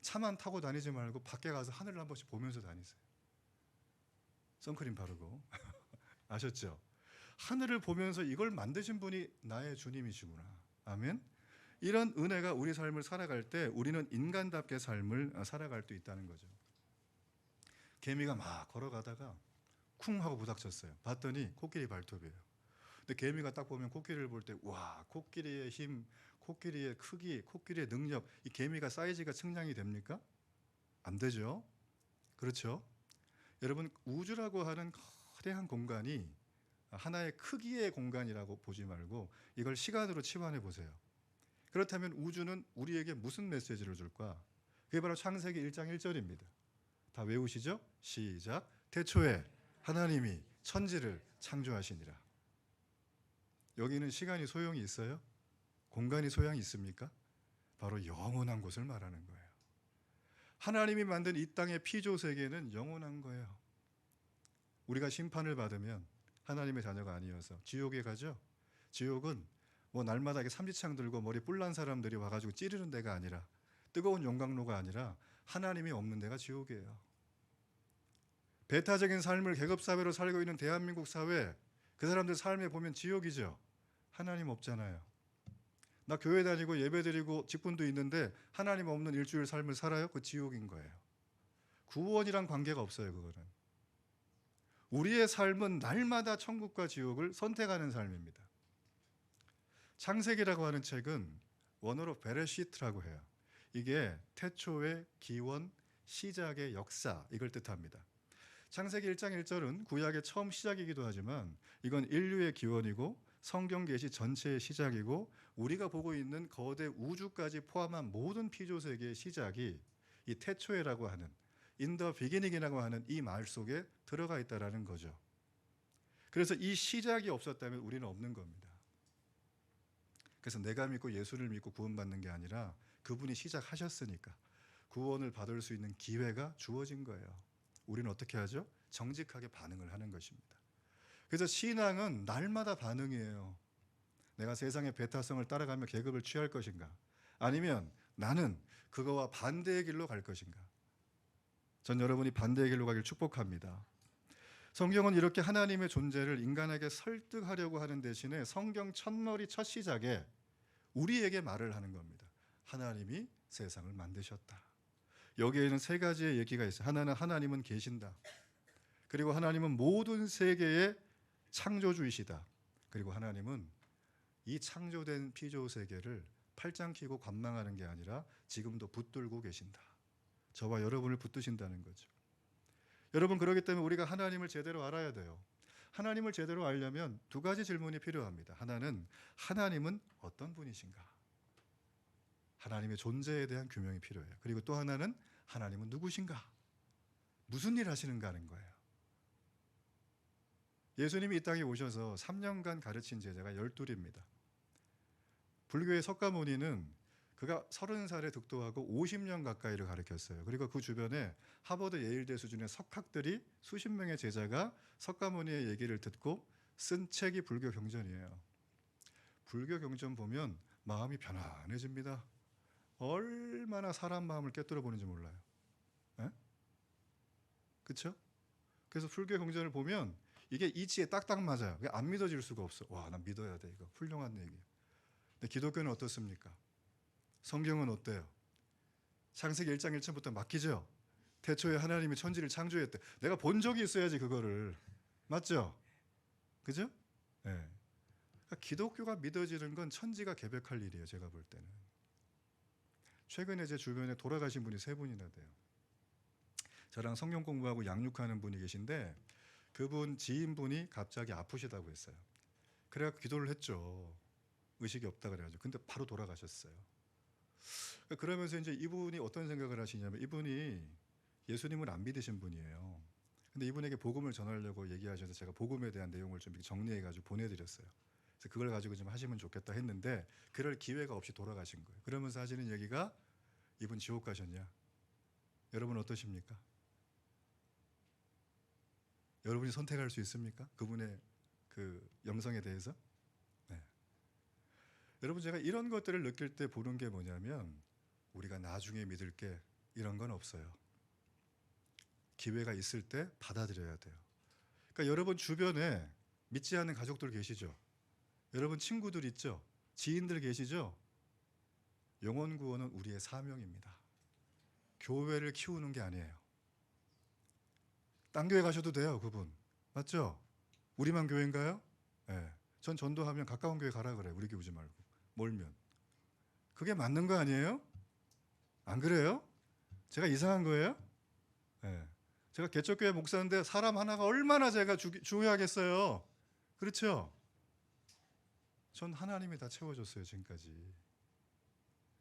차만 타고 다니지 말고 밖에 가서 하늘을 한 번씩 보면서 다니세요. 선크림 바르고 아셨죠? 하늘을 보면서 이걸 만드신 분이 나의 주님이시구나. 아멘. 이런 은혜가 우리 삶을 살아갈 때 우리는 인간답게 삶을 살아갈 수 있다는 거죠. 개미가 막 걸어가다가 쿵 하고 부닥쳤어요. 봤더니 코끼리 발톱이에요. 근데 개미가 딱 보면 코끼리를 볼 때 와, 코끼리의 힘, 코끼리의 크기, 코끼리의 능력, 이 개미가 사이즈가 측량이 됩니까? 안 되죠. 그렇죠? 여러분, 우주라고 하는 거대한 공간이 하나의 크기의 공간이라고 보지 말고 이걸 시간으로 치환해 보세요. 그렇다면 우주는 우리에게 무슨 메시지를 줄까? 그게 바로 창세기 1장 1절입니다. 다 외우시죠? 시작. 태초에 하나님이 천지를 창조하시니라. 여기는 시간이 소용이 있어요? 공간이 소용이 있습니까? 바로 영원한 곳을 말하는 거예요. 하나님이 만든 이 땅의 피조 세계는 영원한 거예요. 우리가 심판을 받으면 하나님의 자녀가 아니어서 지옥에 가죠. 지옥은 뭐 날마다 이렇게 삼지창 들고 머리 뿔난 사람들이 와가지고 찌르는 데가 아니라, 뜨거운 용광로가 아니라 하나님이 없는 데가 지옥이에요. 배타적인 삶을 계급사회로 살고 있는 대한민국 사회, 그 사람들 삶에 보면 지옥이죠. 하나님 없잖아요. 나 교회 다니고 예배 드리고 직분도 있는데 하나님 없는 일주일 삶을 살아요? 그 지옥인 거예요. 구원이랑 관계가 없어요. 그거는. 우리의 삶은 날마다 천국과 지옥을 선택하는 삶입니다. 창세기라고 하는 책은 원어로 베레시트라고 해요. 이게 태초의 기원, 시작의 역사, 이걸 뜻합니다. 창세기 1장 1절은 구약의 처음 시작이기도 하지만 이건 인류의 기원이고 성경 계시 전체의 시작이고 우리가 보고 있는 거대 우주까지 포함한 모든 피조 세계의 시작이 이 태초에라고 하는 in the beginning이라고 하는 이 말 속에 들어가 있다라는 거죠. 그래서 이 시작이 없었다면 우리는 없는 겁니다. 그래서 내가 믿고 예수를 믿고 구원받는 게 아니라 그분이 시작하셨으니까 구원을 받을 수 있는 기회가 주어진 거예요. 우리는 어떻게 하죠? 정직하게 반응을 하는 것입니다. 그래서 신앙은 날마다 반응이에요. 내가 세상의 배타성을 따라가며 계급을 취할 것인가? 아니면 나는 그거와 반대의 길로 갈 것인가? 전 여러분이 반대의 길로 가길 축복합니다. 성경은 이렇게 하나님의 존재를 인간에게 설득하려고 하는 대신에 성경 첫머리 첫 시작에 우리에게 말을 하는 겁니다. 하나님이 세상을 만드셨다. 여기에는 세 가지의 얘기가 있어요. 하나는 하나님은 계신다. 그리고 하나님은 모든 세계의 창조주이시다. 그리고 하나님은 이 창조된 피조 세계를 팔짱 끼고 관망하는 게 아니라 지금도 붙들고 계신다. 저와 여러분을 붙드신다는 거죠. 여러분, 그렇기 때문에 우리가 하나님을 제대로 알아야 돼요. 하나님을 제대로 알려면 두 가지 질문이 필요합니다. 하나는 하나님은 어떤 분이신가? 하나님의 존재에 대한 규명이 필요해요. 그리고 또 하나는 하나님은 누구신가? 무슨 일 하시는가 하는 거예요. 예수님이 이 땅에 오셔서 3년간 가르친 제자가 12입니다. 불교의 석가모니는 그가 30살에 득도하고 50년 가까이를 가르쳤어요. 그리고 그 주변에 하버드 예일대 수준의 석학들이 수십 명의 제자가 석가모니의 얘기를 듣고 쓴 책이 불교 경전이에요. 불교 경전 보면 마음이 편안해집니다. 얼마나 사람 마음을 꿰뚫어 보는지 몰라요. 그렇죠? 그래서 불교 경전을 보면 이게 이치에 딱딱 맞아요. 안 믿어질 수가 없어. 와, 난 믿어야 돼. 이거 훌륭한 얘기예요. 근데 기독교는 어떻습니까? 성경은 어때요? 창세기 1장 1절부터 막히죠? 태초에 하나님이 천지를 창조했대. 내가 본 적이 있어야지 그거를. 맞죠? 그죠? 네. 그러니까 기독교가 믿어지는 건 천지가 개벽할 일이에요. 제가 볼 때는. 최근에 제 주변에 돌아가신 분이 3분이나 돼요. 저랑 성경 공부하고 양육하는 분이 계신데 그분 지인분이 갑자기 아프시다고 했어요. 그래서 기도를 했죠. 의식이 없다 그래가지고. 근데 바로 돌아가셨어요. 그러면서 이제 이분이 어떤 생각을 하시냐면 이분이 예수님을 안 믿으신 분이에요. 근데 이분에게 복음을 전하려고 얘기하셔서 제가 복음에 대한 내용을 좀 정리해가지고 보내드렸어요. 그래서 그걸 가지고 좀 하시면 좋겠다 했는데 그럴 기회가 없이 돌아가신 거예요. 그러면서 하시는 얘기가 이분 지옥 가셨냐? 여러분 어떠십니까? 여러분이 선택할 수 있습니까? 그분의 그 영성에 대해서? 네. 여러분 제가 이런 것들을 느낄 때 보는 게 뭐냐면 우리가 나중에 믿을 게 이런 건 없어요. 기회가 있을 때 받아들여야 돼요. 그러니까 여러분 주변에 믿지 않는 가족들 계시죠? 여러분 친구들 있죠? 지인들 계시죠? 영혼 구원은 우리의 사명입니다. 교회를 키우는 게 아니에요. 딴 교회 가셔도 돼요, 그분. 맞죠? 우리만 교회인가요? 네. 전 전도하면 가까운 교회 가라 그래. 우리 교회 오지 말고. 멀면. 그게 맞는 거 아니에요? 안 그래요? 제가 이상한 거예요? 네. 제가 개척교회 목사인데 사람 하나가 얼마나 제가 중요하겠어요. 그렇죠? 전 하나님이 다 채워줬어요, 지금까지.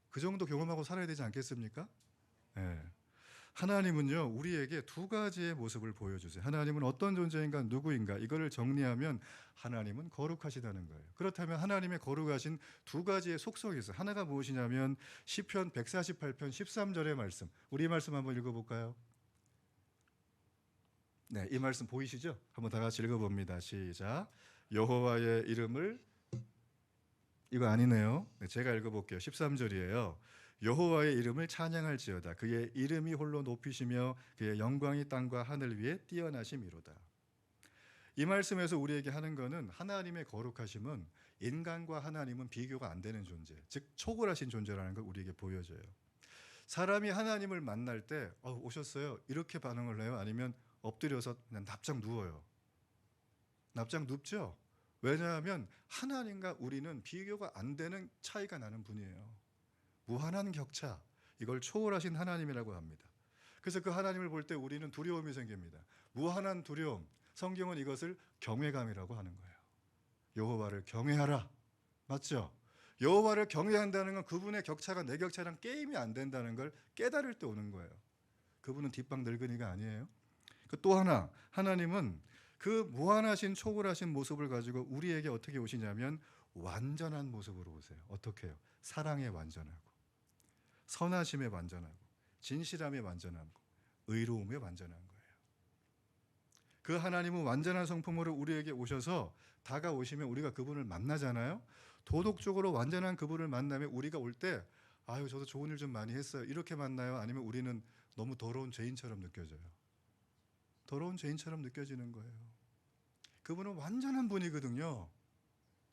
그 정도 경험하고 살아야 되지 않겠습니까? 네. 하나님은요, 우리에게 두 가지의 모습을 보여주세요. 하나님은 어떤 존재인가, 누구인가, 이거를 정리하면 하나님은 거룩하시다는 거예요. 그렇다면 하나님의 거룩하신 두 가지의 속성이 있어요. 하나가 무엇이냐면 시편 148편 13절의 말씀. 우리 말씀 한번 읽어볼까요? 네, 이 말씀 보이시죠? 한번 다 같이 읽어봅니다. 시작. 여호와의 이름을, 이거 아니네요. 네, 제가 읽어볼게요. 13절이에요. 여호와의 이름을 찬양할지어다. 그의 이름이 홀로 높이시며 그의 영광이 땅과 하늘 위에 뛰어나심이로다. 이 말씀에서 우리에게 하는 것은 하나님의 거룩하심은 인간과 하나님은 비교가 안 되는 존재, 즉 초월하신 존재라는 걸 우리에게 보여줘요. 사람이 하나님을 만날 때 오셨어요 이렇게 반응을 해요? 아니면 엎드려서 그냥 납작 누워요? 납작 눕죠? 왜냐하면 하나님과 우리는 비교가 안 되는 차이가 나는 분이에요. 무한한 격차, 이걸 초월하신 하나님이라고 합니다. 그래서 그 하나님을 볼 때 우리는 두려움이 생깁니다. 무한한 두려움, 성경은 이것을 경외감이라고 하는 거예요. 여호와를 경외하라, 맞죠? 여호와를 경외한다는 건 그분의 격차가 내 격차랑 게임이 안 된다는 걸 깨달을 때 오는 거예요. 그분은 뒷방 늙은이가 아니에요. 또 하나, 하나님은 그 무한하신 초월하신 모습을 가지고 우리에게 어떻게 오시냐면 완전한 모습으로 오세요. 어떻게 해요? 사랑에 완전하고, 선하심에 완전하고, 진실함에 완전하고, 의로움에 완전한 거예요. 그 하나님은 완전한 성품으로 우리에게 오셔서 다가오시면 우리가 그분을 만나잖아요. 도덕적으로 완전한 그분을 만나면 우리가 올 때 아유 저도 좋은 일 좀 많이 했어요 이렇게 만나요? 아니면 우리는 너무 더러운 죄인처럼 느껴져요? 더러운 죄인처럼 느껴지는 거예요. 그분은 완전한 분이거든요.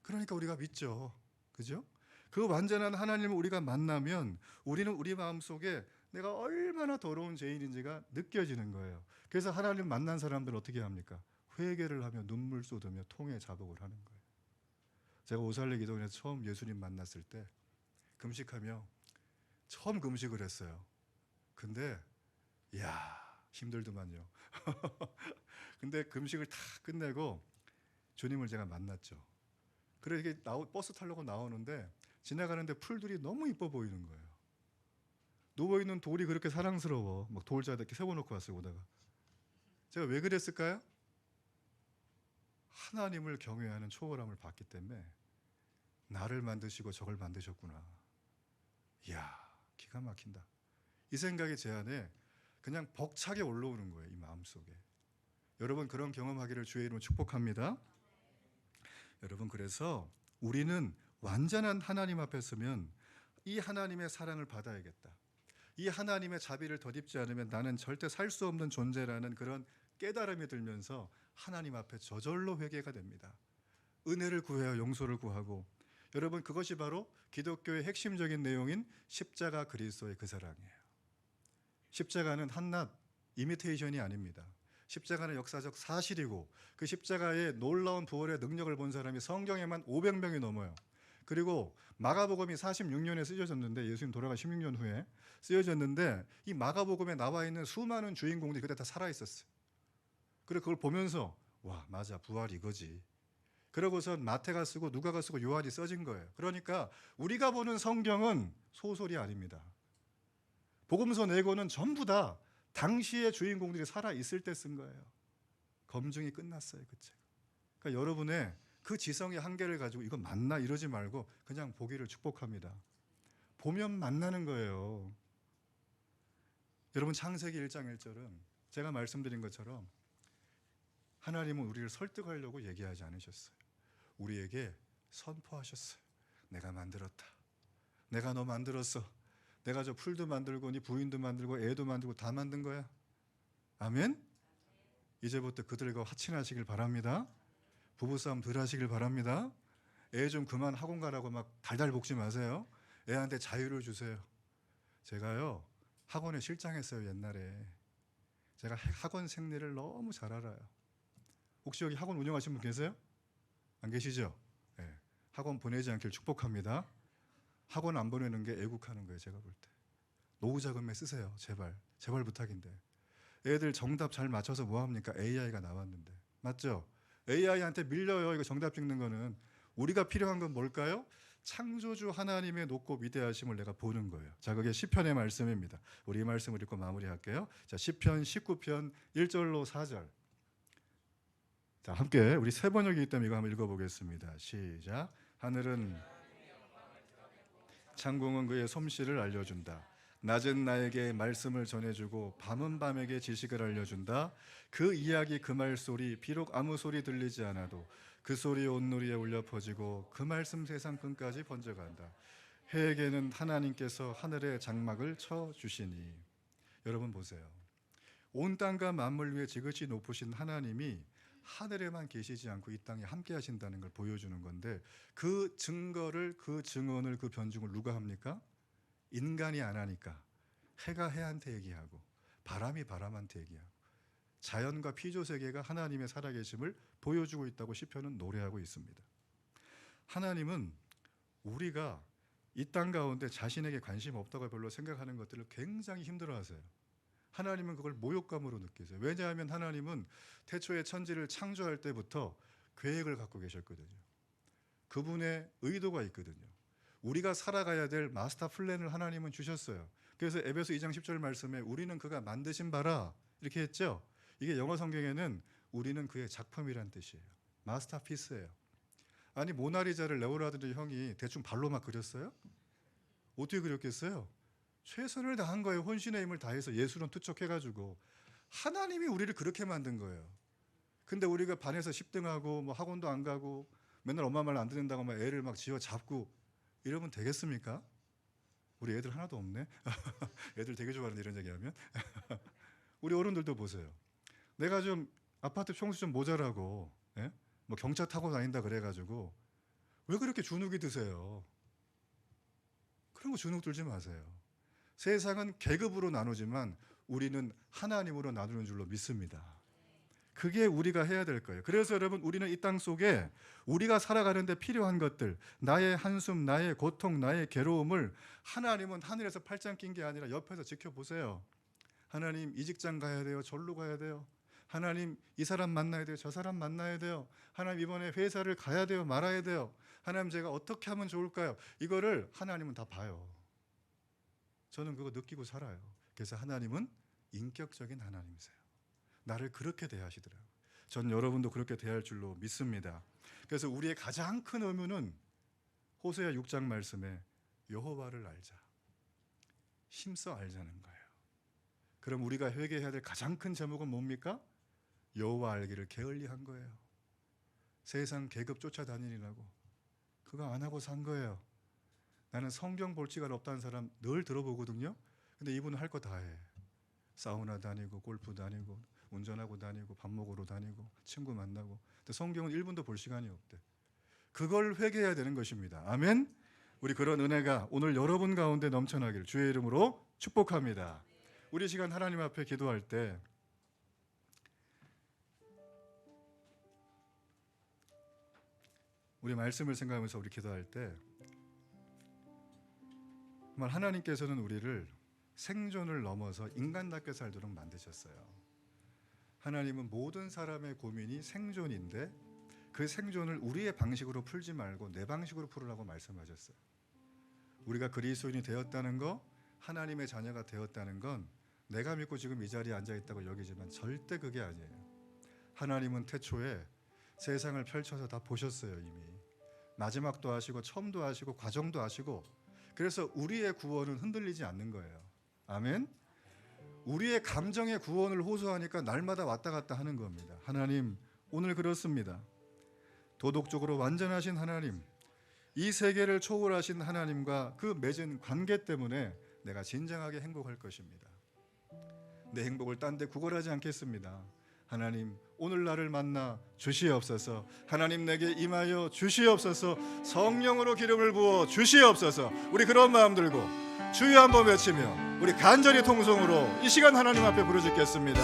그러니까 우리가 믿죠. 그죠? 그 완전한 하나님을 우리가 만나면 우리는 우리 마음속에 내가 얼마나 더러운 죄인인지가 느껴지는 거예요. 그래서 하나님 만난 사람들은 어떻게 합니까? 회개를 하며 눈물 쏟으며 통회 자복을 하는 거예요. 제가 오살레 기도원에서 처음 예수님 만났을 때 금식하며 처음 금식을 했어요. 근데 이야 힘들더만요. 근데 금식을 다 끝내고 주님을 제가 만났죠. 그래 이게 버스 타려고 나오는데 지나가는데 풀들이 너무 이뻐 보이는 거예요. 누워있는 돌이 그렇게 사랑스러워. 막 돌자다 이렇게 세워놓고 왔어요. 오다가 제가 왜 그랬을까요? 하나님을 경외하는 초월함을 봤기 때문에 나를 만드시고 저걸 만드셨구나. 이야 기가 막힌다. 이 생각이 제 안에 그냥 벅차게 올라오는 거예요. 이 마음속에. 여러분 그런 경험하기를 주의 이름으로 축복합니다. 여러분 그래서 우리는 완전한 하나님 앞에 서면 이 하나님의 사랑을 받아야겠다. 이 하나님의 자비를 덧입지 않으면 나는 절대 살 수 없는 존재라는 그런 깨달음이 들면서 하나님 앞에 저절로 회개가 됩니다. 은혜를 구해야 용서를 구하고 여러분 그것이 바로 기독교의 핵심적인 내용인 십자가 그리스도의 그 사랑이에요. 십자가는 한낱 이미테이션이 아닙니다. 십자가는 역사적 사실이고 그 십자가의 놀라운 부활의 능력을 본 사람이 성경에만 500명이 넘어요. 그리고 마가복음이 46년에 쓰여졌는데 예수님 돌아간 16년 후에 쓰여졌는데 이 마가복음에 나와 있는 수많은 주인공들이 그때 다 살아있었어요. 그리고 그걸 보면서 와 맞아 부활 이거지. 그러고선 마태가 쓰고 누가가 쓰고 요한이 써진 거예요. 그러니까 우리가 보는 성경은 소설이 아닙니다. 복음서 네 권은 전부 다 당시의 주인공들이 살아있을 때 쓴 거예요. 검증이 끝났어요. 그 책. 그러니까 여러분의 그 지성의 한계를 가지고 이거 맞나 이러지 말고 그냥 보기를 축복합니다. 보면 만나는 거예요. 여러분 창세기 1장 1절은 제가 말씀드린 것처럼 하나님은 우리를 설득하려고 얘기하지 않으셨어요. 우리에게 선포하셨어요. 내가 만들었다. 내가 너 만들었어. 내가 저 풀도 만들고 네 부인도 만들고 애도 만들고 다 만든 거야. 아멘. 이제부터 그들과 화친하시길 바랍니다. 부부싸움 덜 하시길 바랍니다. 애 좀 그만 학원 가라고 막 달달 볶지 마세요. 애한테 자유를 주세요. 제가요 학원에 실장했어요. 옛날에 제가 학원 생리를 너무 잘 알아요. 혹시 여기 학원 운영하신 분 계세요? 안 계시죠? 네. 학원 보내지 않길 축복합니다. 학원 안 보내는 게 애국하는 거예요. 제가 볼 때. 노후 자금에 쓰세요. 제발. 제발 부탁인데. 애들 정답 잘 맞춰서 뭐합니까? AI가 나왔는데. 맞죠? AI한테 밀려요. 이거 정답 찍는 거는. 우리가 필요한 건 뭘까요? 창조주 하나님의 높고 위대하심을 내가 보는 거예요. 자, 그게 시편의 말씀입니다. 우리 이 말씀을 읽고 마무리할게요. 자, 시편 19편 1절로 4절. 자, 함께 우리 세 번역이기 때문에 이거 한번 읽어보겠습니다. 시작. 하늘은 창공은 그의 솜씨를 알려준다. 낮은 나에게 말씀을 전해주고 밤은 밤에게 지식을 알려준다. 그 이야기 그 말소리 비록 아무 소리 들리지 않아도 그 소리 온누리에 울려 퍼지고 그 말씀 세상 끝까지 번져간다. 해에게는 하나님께서 하늘의 장막을 쳐주시니. 여러분 보세요. 온 땅과 만물 위에 지극히 높으신 하나님이 하늘에만 계시지 않고 이 땅에 함께 하신다는 걸 보여주는 건데 그 증거를 그 증언을 그 변증을 누가 합니까? 인간이 안 하니까 해가 해한테 얘기하고 바람이 바람한테 얘기하고 자연과 피조세계가 하나님의 살아계심을 보여주고 있다고 시편은 노래하고 있습니다. 하나님은 우리가 이 땅 가운데 자신에게 관심 없다고 별로 생각하는 것들을 굉장히 힘들어하세요. 하나님은 그걸 모욕감으로 느끼세요. 왜냐하면 하나님은 태초에 천지를 창조할 때부터 계획을 갖고 계셨거든요. 그분의 의도가 있거든요. 우리가 살아가야 될 마스터 플랜을 하나님은 주셨어요. 그래서 에베소 2장 10절 말씀에 우리는 그가 만드신 바라 이렇게 했죠. 이게 영어 성경에는 우리는 그의 작품이란 뜻이에요. 마스터피스예요. 아니 모나리자를 레오나르도 형이 대충 발로 막 그렸어요? 어떻게 그렸겠어요? 최선을 다한 거예요. 혼신의 힘을 다해서 예술은 투척해가지고. 하나님이 우리를 그렇게 만든 거예요. 근데 우리가 반에서 10등하고 뭐 학원도 안 가고 맨날 엄마 말 안 듣는다고 막 애를 막 쥐어 잡고 이러면 되겠습니까? 우리 애들 하나도 없네. 애들 되게 좋아하는데 이런 얘기하면. 우리 어른들도 보세요. 내가 좀 아파트 평수 좀 모자라고 예? 뭐 경차 타고 다닌다 그래가지고 왜 그렇게 주눅이 드세요? 그런 거 주눅 들지 마세요. 세상은 계급으로 나누지만 우리는 하나님으로 나누는 줄로 믿습니다. 그게 우리가 해야 될 거예요. 그래서 여러분 우리는 이 땅 속에 우리가 살아가는 데 필요한 것들, 나의 한숨, 나의 고통, 나의 괴로움을 하나님은 하늘에서 팔짱 낀 게 아니라 옆에서 지켜보세요. 하나님 이 직장 가야 돼요. 절로 가야 돼요. 하나님 이 사람 만나야 돼요. 저 사람 만나야 돼요. 하나님 이번에 회사를 가야 돼요. 말아야 돼요. 하나님 제가 어떻게 하면 좋을까요? 이거를 하나님은 다 봐요. 저는 그거 느끼고 살아요. 그래서 하나님은 인격적인 하나님이세요. 나를 그렇게 대하시더라고요. 전 여러분도 그렇게 대할 줄로 믿습니다. 그래서 우리의 가장 큰 의무는 호세아 6장 말씀에 여호와를 알자. 힘써 알자는 거예요. 그럼 우리가 회개해야 될 가장 큰 제목은 뭡니까? 여호와 알기를 게을리한 거예요. 세상 계급 쫓아다니느라고 그거 안 하고 산 거예요. 나는 성경 볼 시간 없다는 사람 늘 들어보거든요. 근데 이분은 할 거 다 해. 사우나 다니고 골프 다니고 운전하고 다니고 밥 먹으러 다니고 친구 만나고. 근데 성경은 1분도 볼 시간이 없대. 그걸 회개해야 되는 것입니다. 아멘. 우리 그런 은혜가 오늘 여러분 가운데 넘쳐나기를 주의 이름으로 축복합니다. 우리 시간 하나님 앞에 기도할 때 우리 말씀을 생각하면서 우리 기도할 때 정말 하나님께서는 우리를 생존을 넘어서 인간답게 살도록 만드셨어요. 하나님은 모든 사람의 고민이 생존인데 그 생존을 우리의 방식으로 풀지 말고 내 방식으로 풀으라고 말씀하셨어요. 우리가 그리스도인이 되었다는 거, 하나님의 자녀가 되었다는 건 내가 믿고 지금 이 자리에 앉아있다고 여기지만 절대 그게 아니에요. 하나님은 태초에 세상을 펼쳐서 다 보셨어요. 이미 마지막도 아시고 처음도 아시고 과정도 아시고. 그래서 우리의 구원은 흔들리지 않는 거예요. 아멘. 우리의 감정의 구원을 호소하니까 날마다 왔다 갔다 하는 겁니다. 하나님 오늘 그렇습니다. 도덕적으로 완전하신 하나님, 이 세계를 초월하신 하나님과 그 맺은 관계 때문에 내가 진정하게 행복할 것입니다. 내 행복을 딴 데 구걸하지 않겠습니다. 하나님, 오늘 나를 만나 주시옵소서. 하나님, 내게 임하여 주시옵소서. 성령으로 기름을 부어 주시옵소서. 우리 그런 마음 들고 주여 한번 외치며 우리 간절히 통성으로 이 시간 하나님 앞에 부르짖겠습니다.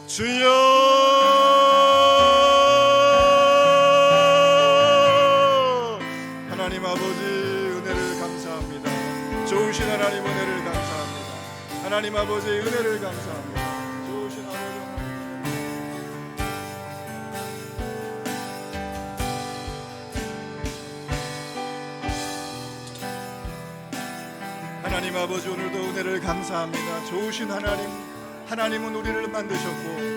주여! 하나님 아버지, 은혜를 감사합니다. 좋으신 하나님, 은혜를 감사합니다. 하나님 아버지, 은혜를 감사합니다. 좋으신 아버지, 하나님 아버지, 오늘도 은혜를 감사합니다. 좋으신 하나님, 하나님은 우리를 만드셨고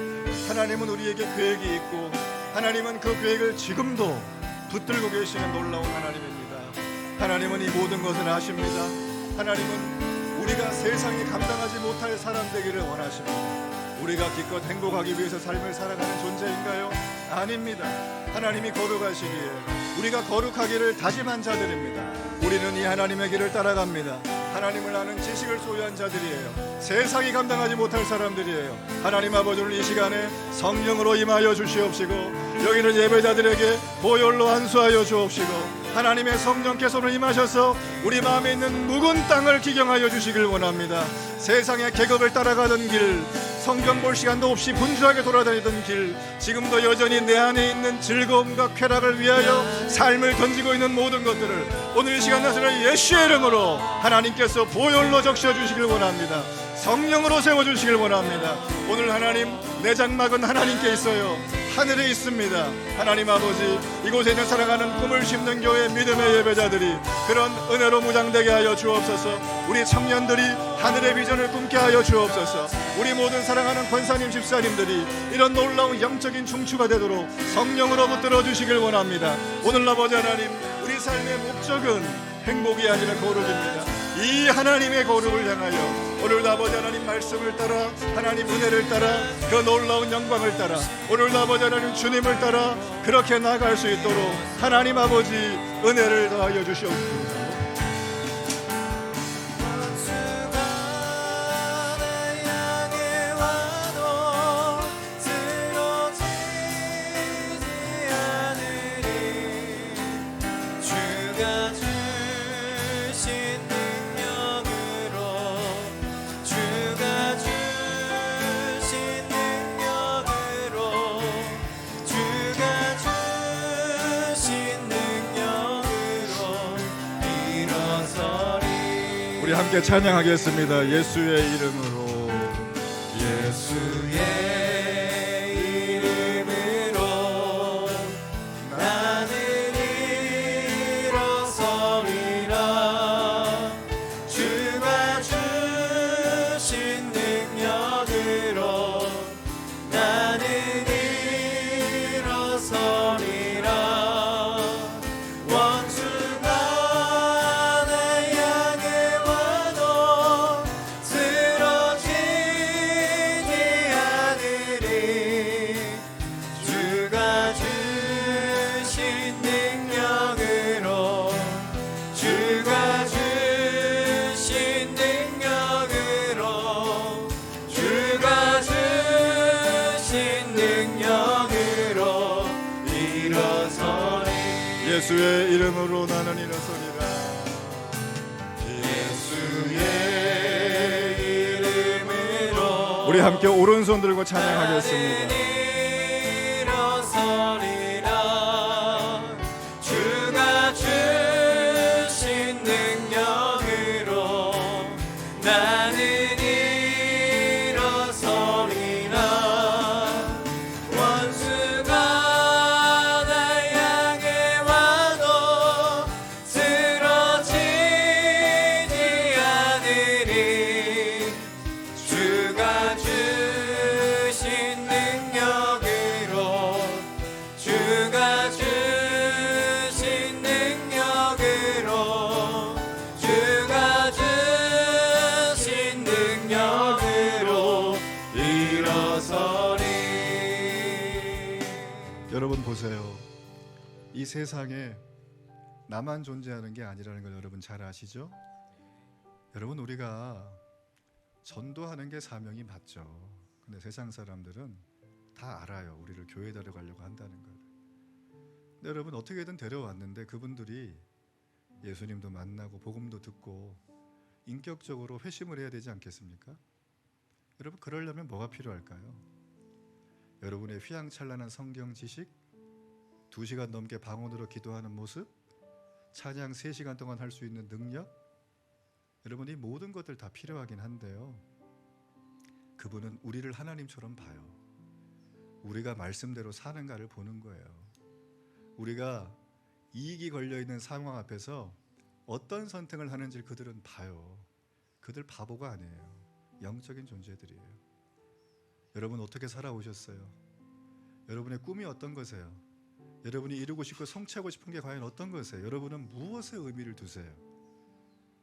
하나님은 우리에게 계획이 있고 하나님은 그 계획을 지금도 붙들고 계시는 놀라운 하나님입니다. 하나님은 이 모든 것을 아십니다. 하나님은 우리가 세상이 감당하지 못할 사람 되기를 원하십니다. 우리가 기껏 행복하기 위해서 삶을 살아가는 존재인가요? 아닙니다. 하나님이 거룩하시기에 우리가 거룩하기를 다짐한 자들입니다. 우리는 이 하나님의 길을 따라갑니다. 하나님을 아는 지식을 소유한 자들이에요. 세상이 감당하지 못할 사람들이에요. 하나님 아버지, 오늘 이 시간에 성령으로 임하여 주시옵시고 여기는 예배자들에게 보혈로 안수하여 주옵시고 하나님의 성령께서 오늘 임하셔서 우리 마음에 있는 묵은 땅을 기경하여 주시길 원합니다. 세상의 계급을 따라가던 길, 성경 볼 시간도 없이 분주하게 돌아다니던 길, 지금도 여전히 내 안에 있는 즐거움과 쾌락을 위하여 삶을 던지고 있는 모든 것들을 오늘 이 시간 나서는 예수의 이름으로 하나님께서 보혈로 적셔주시길 원합니다. 성령으로 세워주시길 원합니다. 오늘 하나님, 내 장막은 하나님께 있어요. 하늘에 있습니다. 하나님 아버지, 이곳에 있는 살아가는 꿈을 심는 교회 믿음의 예배자들이 그런 은혜로 무장되게 하여 주옵소서. 우리 청년들이 하늘의 비전을 꿈게 하여 주옵소서. 우리 모든 사랑하는 권사님 집사님들이 이런 놀라운 영적인 중추가 되도록 성령으로 붙들어 주시길 원합니다. 오늘 아버지 하나님, 우리 삶의 목적은 행복이 아니라 거룩입니다. 이 하나님의 거룩을 향하여 오늘도 아버지 하나님 말씀을 따라, 하나님 은혜를 따라, 그 놀라운 영광을 따라, 오늘도 아버지 하나님 주님을 따라 그렇게 나아갈 수 있도록 하나님 아버지 은혜를 더하여 주시옵소서. 우리 함께 찬양하겠습니다. 예수의 이름으로, 예수의 이름으로 나는 일어서리라. 주가 주신 능력으로 나는 일어서리라. 원수가 예수의 이름으로 나는 일어서리라. 예수의 이름으로 우리 함께 오른손 들고 찬양하겠습니다. 일어서리라. 주가 주신 능력으로 나는 일어서리라. 원수가 주가 주신 능력 보세요. 이 세상에 나만 존재하는 게 아니라는 걸 여러분 잘 아시죠? 여러분, 우리가 전도하는 게 사명이 맞죠. 근데 세상 사람들은 다 알아요. 우리를 교회 데려가려고 한다는 걸. 근데 여러분, 어떻게든 데려왔는데 그분들이 예수님도 만나고 복음도 듣고 인격적으로 회심을 해야 되지 않겠습니까? 여러분, 그러려면 뭐가 필요할까요? 여러분의 휘황찬란한 성경 지식, 2시간 넘게 방언으로 기도하는 모습, 찬양 3시간 동안 할 수 있는 능력, 여러분, 이 모든 것들 다 필요하긴 한데요, 그분은 우리를 하나님처럼 봐요. 우리가 말씀대로 사는가를 보는 거예요. 우리가 이익이 걸려있는 상황 앞에서 어떤 선택을 하는지 그들은 봐요. 그들 바보가 아니에요. 영적인 존재들이에요. 여러분, 어떻게 살아오셨어요? 여러분의 꿈이 어떤 거세요? 여러분이 이루고 싶고 성취하고 싶은 게 과연 어떤 거세요? 여러분은 무엇에 의미를 두세요?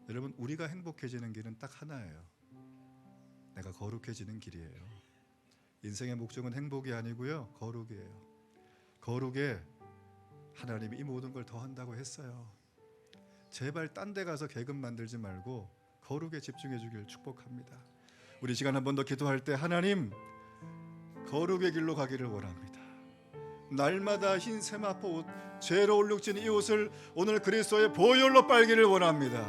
여러분, 우리가 행복해지는 길은 딱 하나예요. 내가 거룩해지는 길이에요. 인생의 목적은 행복이 아니고요, 거룩이에요. 거룩에 하나님이 이 모든 걸 더한다고 했어요. 제발 딴 데 가서 계급 만들지 말고 거룩에 집중해 주길 축복합니다. 우리 시간 한 번 더 기도할 때, 하나님, 거룩의 길로 가기를 원합니다. 날마다 흰 세마포 옷, 죄로 얼룩진 이 옷을 오늘 그리스도의 보혈로 빨기를 원합니다.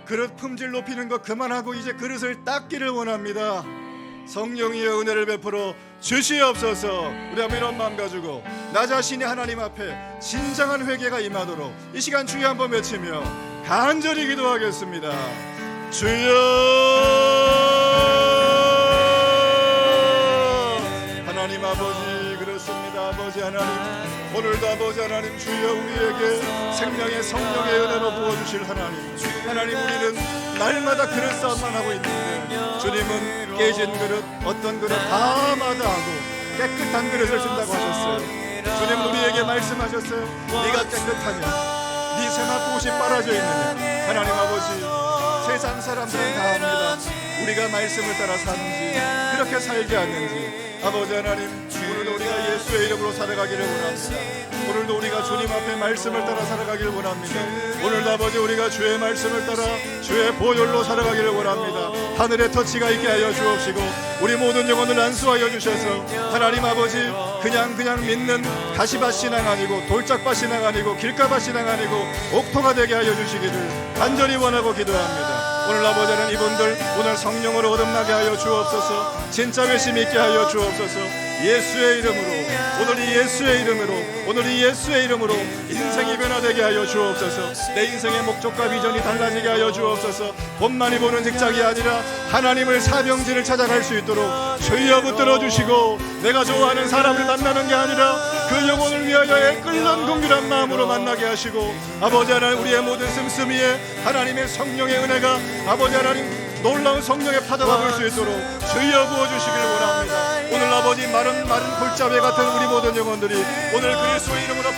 그릇 품질 높이는 거 그만하고 이제 그릇을 닦기를 원합니다. 성령이여 은혜를 베풀어 주시옵소서. 우리 한번 이런 마음 가지고 나 자신이 하나님 앞에 진정한 회개가 임하도록 이 시간 주여 한번 외치며 간절히 기도하겠습니다. 주여, 하나님 아버지, 그렇습니다. 아버지 하나님, 오늘도 아버지 하나님, 주여 우리에게 생명의 성령의 은혜로 부어주실 하나님, 하나님, 우리는 날마다 그릇 싸움만 하고 있는데 주님은 깨진 그릇, 어떤 그릇 다 마다하고 깨끗한 그릇을 준다고 하셨어요. 주님은 우리에게 말씀하셨어요. 네가 깨끗하냐, 네 세마포 옷이 빨아져 있느냐. 하나님 아버지, 세상 사람들은 다 압니다. 우리가 말씀을 따라 사는지 그렇게 살지 않는지. 아버지 하나님, 오늘도 우리가 예수의 이름으로 살아가기를 원합니다. 오늘도 우리가 주님 앞에 말씀을 따라 살아가기를 원합니다. 오늘도 아버지, 우리가 주의 말씀을 따라 주의 보혈로 살아가기를 원합니다. 하늘의 터치가 있게 하여 주옵시고 우리 모든 영혼을 안수하여 주셔서 하나님 아버지, 그냥 믿는 가시밭 신앙 아니고 돌짝밭 신앙 아니고 길가밭 신앙 아니고 옥토가 되게 하여 주시기를 간절히 원하고 기도합니다. 오늘 아버지 하나님, 이분들 오늘 성령으로 거듭나게 하여 주옵소서. 진짜 회심 있게 하여 주옵소서. 예수의 이름으로, 오늘 이 예수의 이름으로, 오늘 이 예수의 이름으로 인생이 변화되게 하여 주옵소서. 내 인생의 목적과 비전이 달라지게 하여 주옵소서. 돈만이 보는 직장이 아니라 하나님을 사명지를 찾아갈 수 있도록 주여 붙들어 주시고, 내가 좋아하는 사람을 만나는 게 아니라 그 영혼을 위하여 끓는 긍휼한 마음으로 만나게 하시고, 아버지 하나님, 우리의 모든 씀씀이에 하나님의 성령의 은혜가 아버지 하나님 놀라운 성령의 파도가 불 수 있도록 주여 부어주시길 원합니다. 오늘 아버지, 마른 골짜기 같은 우리 모든 영혼들이 오늘 그리스도의 이름으로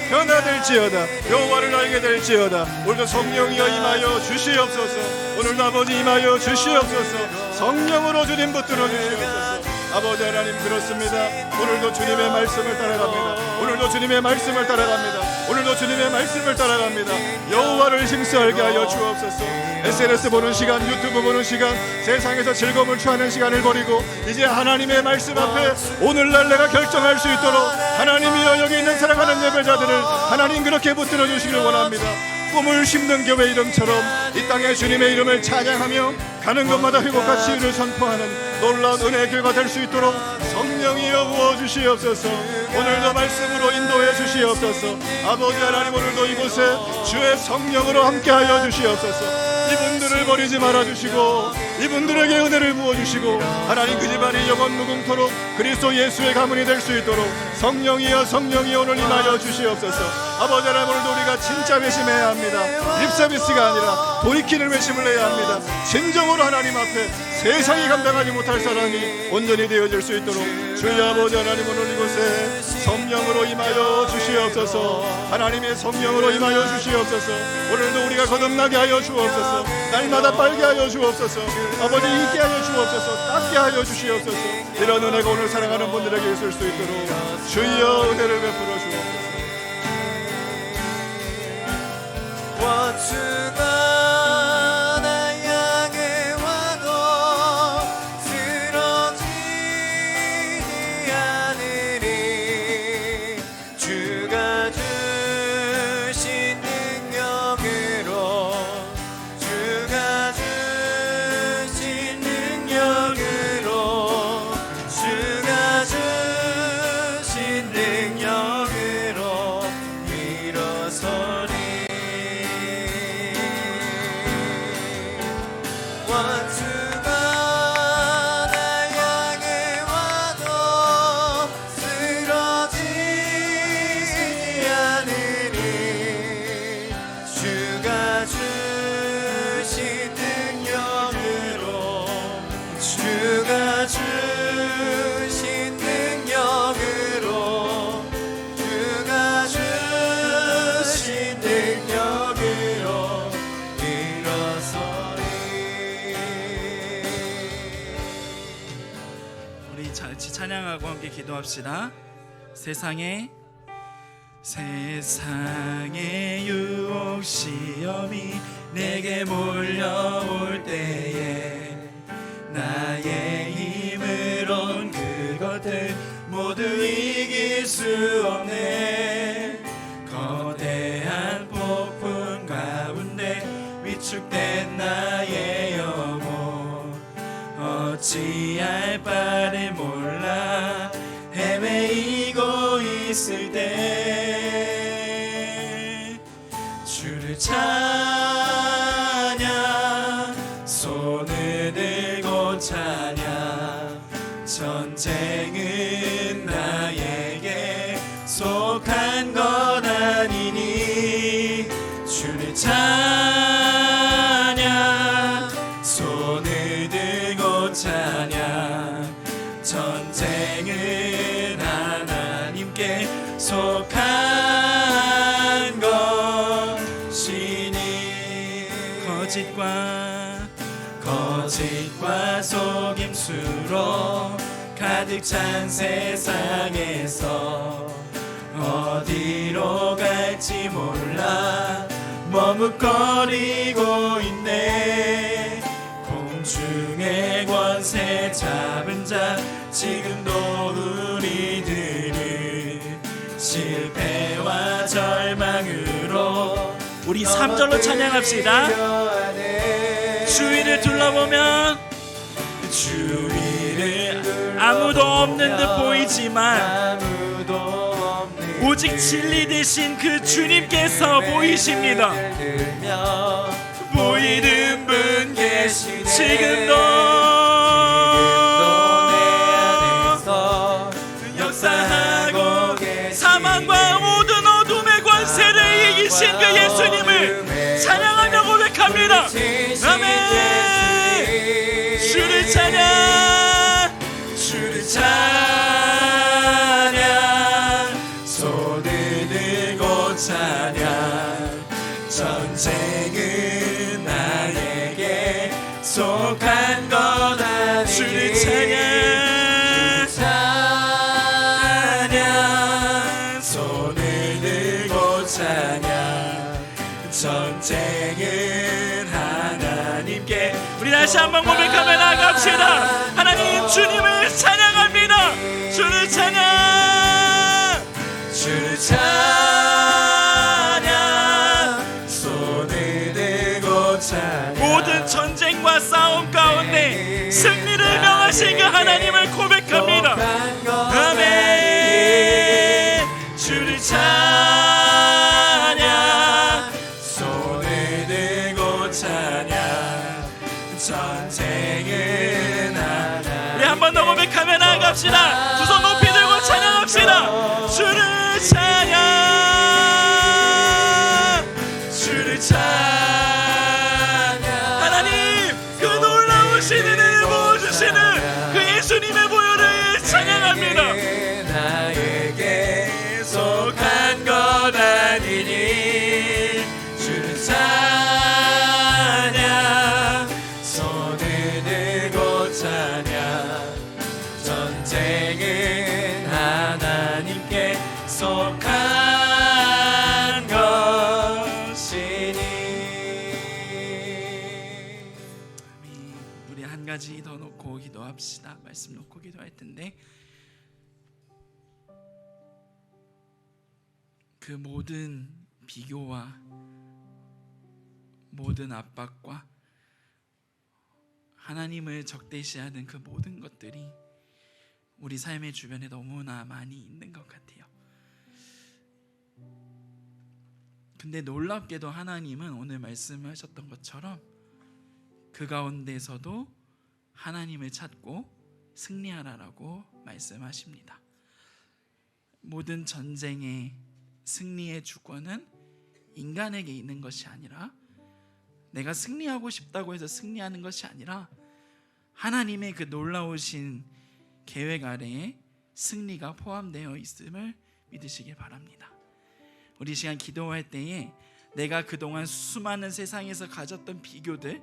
변화될지어다 여호와를 알게 될지어다. 오늘도 성령이여 임하여 주시옵소서. 오늘도 아버지 임하여 주시옵소서. 성령으로 주님 붙들어 주시옵소서. 아버지 하나님, 그렇습니다. 오늘도 주님의 말씀을 따라갑니다. 오늘도 주님의 말씀을 따라갑니다. 오늘도 주님의 말씀을 따라갑니다. 여호와를 힘쓰게 하여 주옵소서. SNS 보는 시간, 유튜브 보는 시간, 세상에서 즐거움을 취하는 시간을 버리고 이제 하나님의 말씀 앞에 오늘날 내가 결정할 수 있도록 하나님이여 여기 있는 사랑하는 예배자들을 하나님 그렇게 붙들어 주시길 원합니다. 꿈을 심는 교회 이름처럼 이 땅에 주님의 이름을 찬양하며 가는 곳마다 회복과 치유를 선포하는 놀라운 은혜의 교회가 될 수 있도록 성령이여 부어주시옵소서. 오늘도 말씀으로 인도해 주시옵소서. 아버지 하나님, 오늘도 이곳에 주의 성령으로 함께하여 주시옵소서. 이분들을 버리지 말아주시고 이분들에게 은혜를 부어주시고 하나님, 그 집안이 영원 무궁토록 그리스도 예수의 가문이 될 수 있도록 성령이여 오늘 임하여 주시옵소서. 아버지 하나님, 오늘도 우리가 진짜 회심해야 합니다. 립서비스가 아니라 돌이키는 회심을 해야 합니다. 진정으로 하나님 앞에 세상이 감당하지 못할 사람이 온전히 되어질 수 있도록 주여 아버지 하나님 오늘 이곳에 성령으로 임하여 주시옵소서. 하나님의 성령으로 임하여 주시옵소서. 오늘도 우리가 거듭나게 하여 주옵소서. 날마다 빨게 하여 주옵소서. 아버지 있게 하여 주옵소서. 닦게 하여 주시옵소서. 이런 은혜가 오늘 사랑하는 분들에게 있을 수 있도록 주여 은혜를 베풀어 주옵소서. 주가 나 향해 와도 쓰러지지 않으리. 주가 주신 능력으로 주가 주신 능력으로 주가 주신 능력으로 일어서리. 원수가 나 향해 와도 쓰러지지 않으리. 주가 주신 능력으로 주가 주신 능력으로 주가 주신 능력으로 일어서리. 우리 같이 찬양하고 함께 기도합시다. 세상에 유혹 시험이 내게 몰려올 때에 나의 힘으론 그것들 모두 이길 수 없네. 거대한 폭풍 가운데 위축된 나의 영혼 어찌할 바를 몰라 헤매이고 있을 때 주를 찬양 손을 들고 찬양 전쟁은 나에게 속한 것 아니니 주를 찬양 손을 들고 찬양 전쟁은 하나님께 속한 것이니 거짓과 속임수로 가득 찬 세상에서 어디로 갈지 몰라 머뭇거리고 있네. 공중의 권세 잡은 자 지금도 우리들을 실패와 절망으로 우리 3절로 찬양합시다. 주위를 둘러보면 주위를 아무도 없는 듯 보이지만 오직 진리 되신 그 주님께서 보이십니다. 보이는 분 계시네. 지금도 역사하고 사망과 모든 어둠의 권세를 이기신 그 예수님을 찬양하며 고백합니다. 아멘. 주를 찬양 주를 찬양 손을 들고 찬양 전쟁은 나에게 속한 것 아니니 주를 찬양 손을 들고 찬양 전쟁은 하나님께. 우리 다시 한번 고백하며 나갑시다. 하나님 주님을 찬양합니다. 주를 찬양 주를 찬양 손을 들고 찬양 모든 전쟁과 싸움 가운데 승리를 명하신 그 하나님을 고백합니다. 아멘. 주를 찬양 손을 들고 찬양 전쟁은 하나. 우리 한 번 더 고백하며 나아갑시다. 두 손 높이 들고 찬양합시다. 주를 찬양 주를 찬양 하나님 그 놀라우신 은혜를 부어주시는 그 예수님의 보혈을 찬양합니다. 한 가지 더 놓고 기도합시다. 말씀 놓고 기도할 텐데, 그 모든 비교와 모든 압박과 하나님을 적대시하는 그 모든 것들이 우리 삶의 주변에 너무나 많이 있는 것 같아요. 근데 놀랍게도 하나님은 오늘 말씀하셨던 것처럼 그 가운데서도 하나님을 찾고 승리하라라고 말씀하십니다. 모든 전쟁의 승리의 주권은 인간에게 있는 것이 아니라, 내가 승리하고 싶다고 해서 승리하는 것이 아니라 하나님의 그 놀라우신 계획 아래에 승리가 포함되어 있음을 믿으시길 바랍니다. 우리 시간 기도할 때에 내가 그동안 수많은 세상에서 가졌던 비교들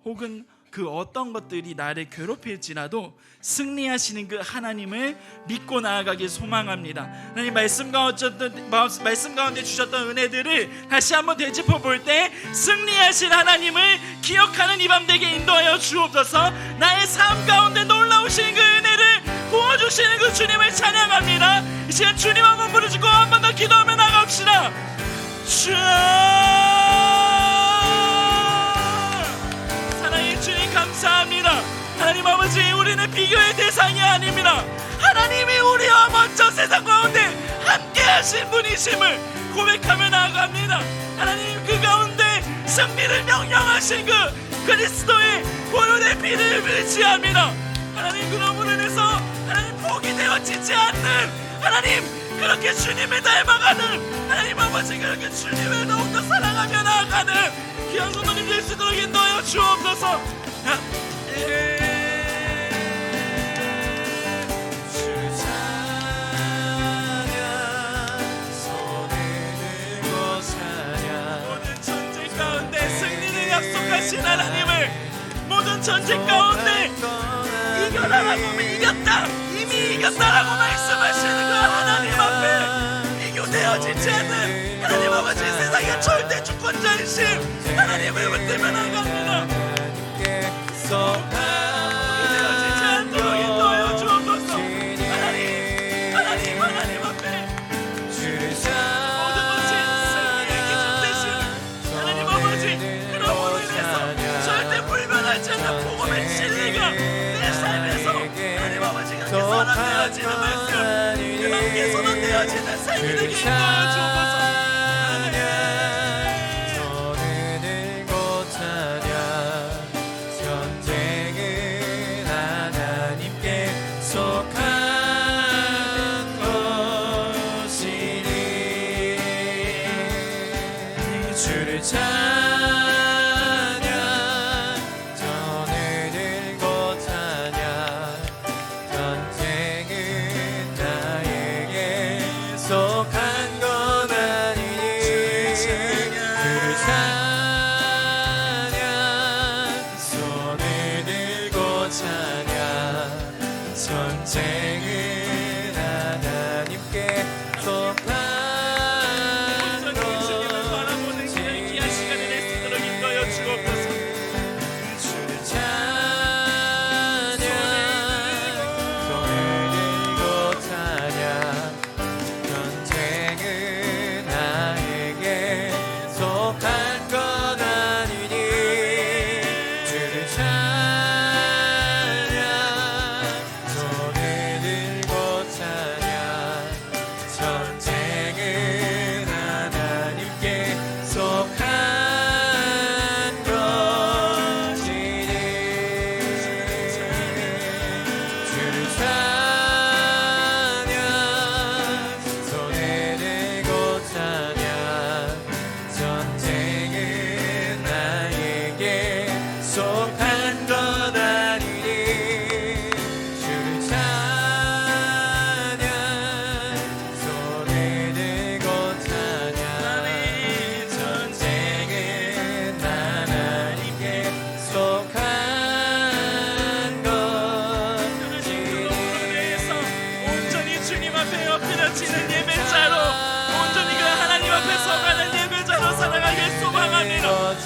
혹은 그 어떤 것들이 나를 괴롭힐지라도 승리하시는 그 하나님을 믿고 나아가길 소망합니다. 하나님 말씀 가운데 주셨던 은혜들을 다시 한번 되짚어 볼 때 승리하신 하나님을 기억하는 이 밤 되게 인도하여 주옵소서. 나의 삶 가운데 놀라우신 그 은혜를 부어주시는 그 주님을 찬양합니다. 이 시간 주님 한번 부르시고 한 번 더 기도하며 나갑시다. 주님 감사합니다. 하나님 아버지, 우리는 비교의 대상이 아닙니다. 하나님이 우리와 먼저 세상 가운데 함께 하신 분이심을 고백하며 나아갑니다. 하나님, 그 가운데 승리를 명령하신 그 그리스도의 보혈의 피를 의지합니다. 하나님, 그러므로 인해서 하나님 포기되어지지 않는, 하나님 그렇게 주님을 닮아가는, 하나님 아버지 그렇게 주님을 더욱더 사랑하며 나아가는 귀한 성도님 될 수 있도록 인도하여 주옵소서. 주 찬양, 손을 들고 찬양. 모든 전쟁 가운데 승리를 약속하신 하나님을, 모든 전쟁 가운데 이겨라라고, 이겼다, 이미 이겼다라고 말씀하시는 그 하나님 앞에 비교되어지지 않는 하나님 아버지, 세상의 절대 주권자이신 하나님을 붙들며 나갑니다. 되어지지 않도록 인도하여 주옵소서. 하나님 앞에 모든 것이 승리의 기준 되신 하나님 아버지, 그러므로 인해서 절대 불변하지 않는 복음의 진리가 내 삶에서 하나님 아버지가 선언되어지는 말씀, 그렇게 선언되어지는 삶이 되게 인도하여 주옵소서. 주를 찬양, 전을 들고 찬양. 전쟁은 나에게 속한 건 아니니. 주를 찬양, 손을 들고 찬양. 전쟁은 하나님께 속한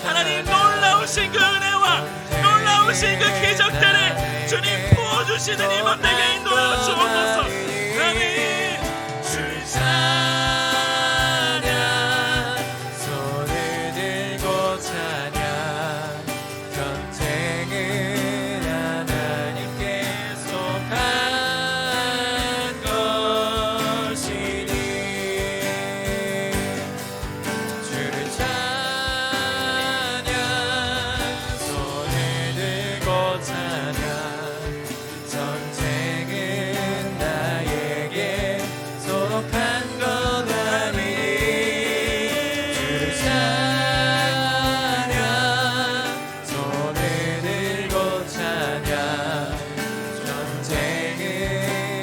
하나님 놀라우신 그 은혜와 놀라우신 베푸신 그 기적들을 주님 부어주시는 이 맘내게 인도하여 주옵소서. 아멘. 주를 찬양 손을 들고 찬양 전쟁은 하나님께 속한 것이니 주를 찬양 손을 들고 찬양 전쟁은 나에게 속한 것 아니니 주를 찬양 손을 들고 찬양 전쟁은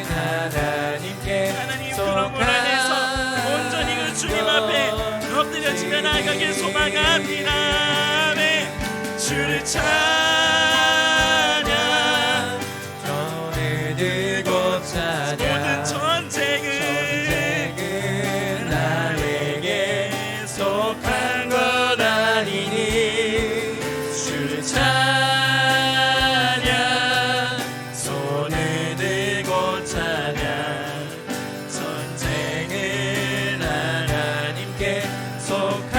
하나님께 하나님 그런 물 안에서 온전히 그 주님 앞에 엎드려지며 나아가길 소망합니다. 아멘. 주를 찬양 손을 들고 찬양 모든 전쟁은 나에게 속한 것 아니니 주를 찬양 손을 들고 찬양 전쟁은 하나님께 속한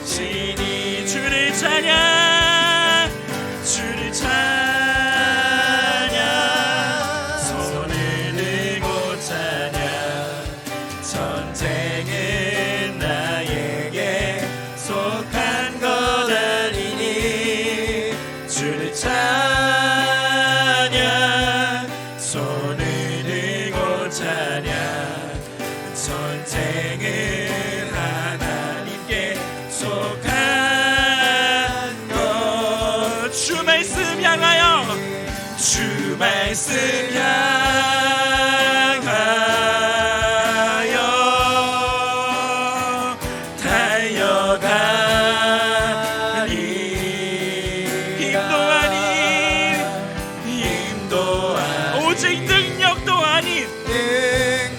것이니 주를 찬양 주를 찬양 손을 들고 찬양 전쟁은 나에게 속한 것 아니니 주를 찬양 손을 들고 찬양 전쟁은 하나님께 속한 것 주 말씀 향하여 주 말씀 향하여 달려가니 힘도 아닌 오직 능력도 아닌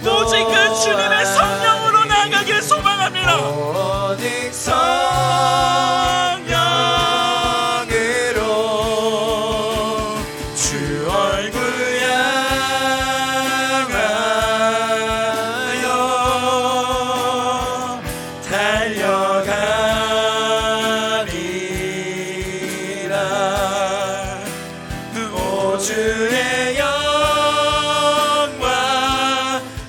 오직 그 주님의 성령으로 나아가길 소망합니다. 오직 성령으로 주 얼굴 향하여 달려가리라 오 주의 영광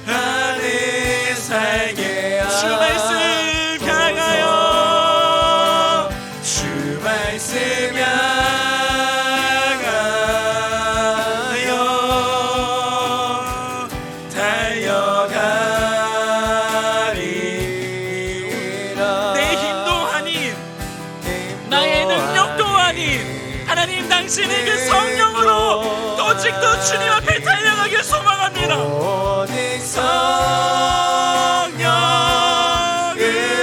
안에 살게 주 말씀 향하여 주 말씀 향하여 달려가리라 내 힘도 아닌 나의 능력도 아닌 하나님 당신의 그 성령으로 오직도 주님 앞에 달려가길 소망합니다. 오직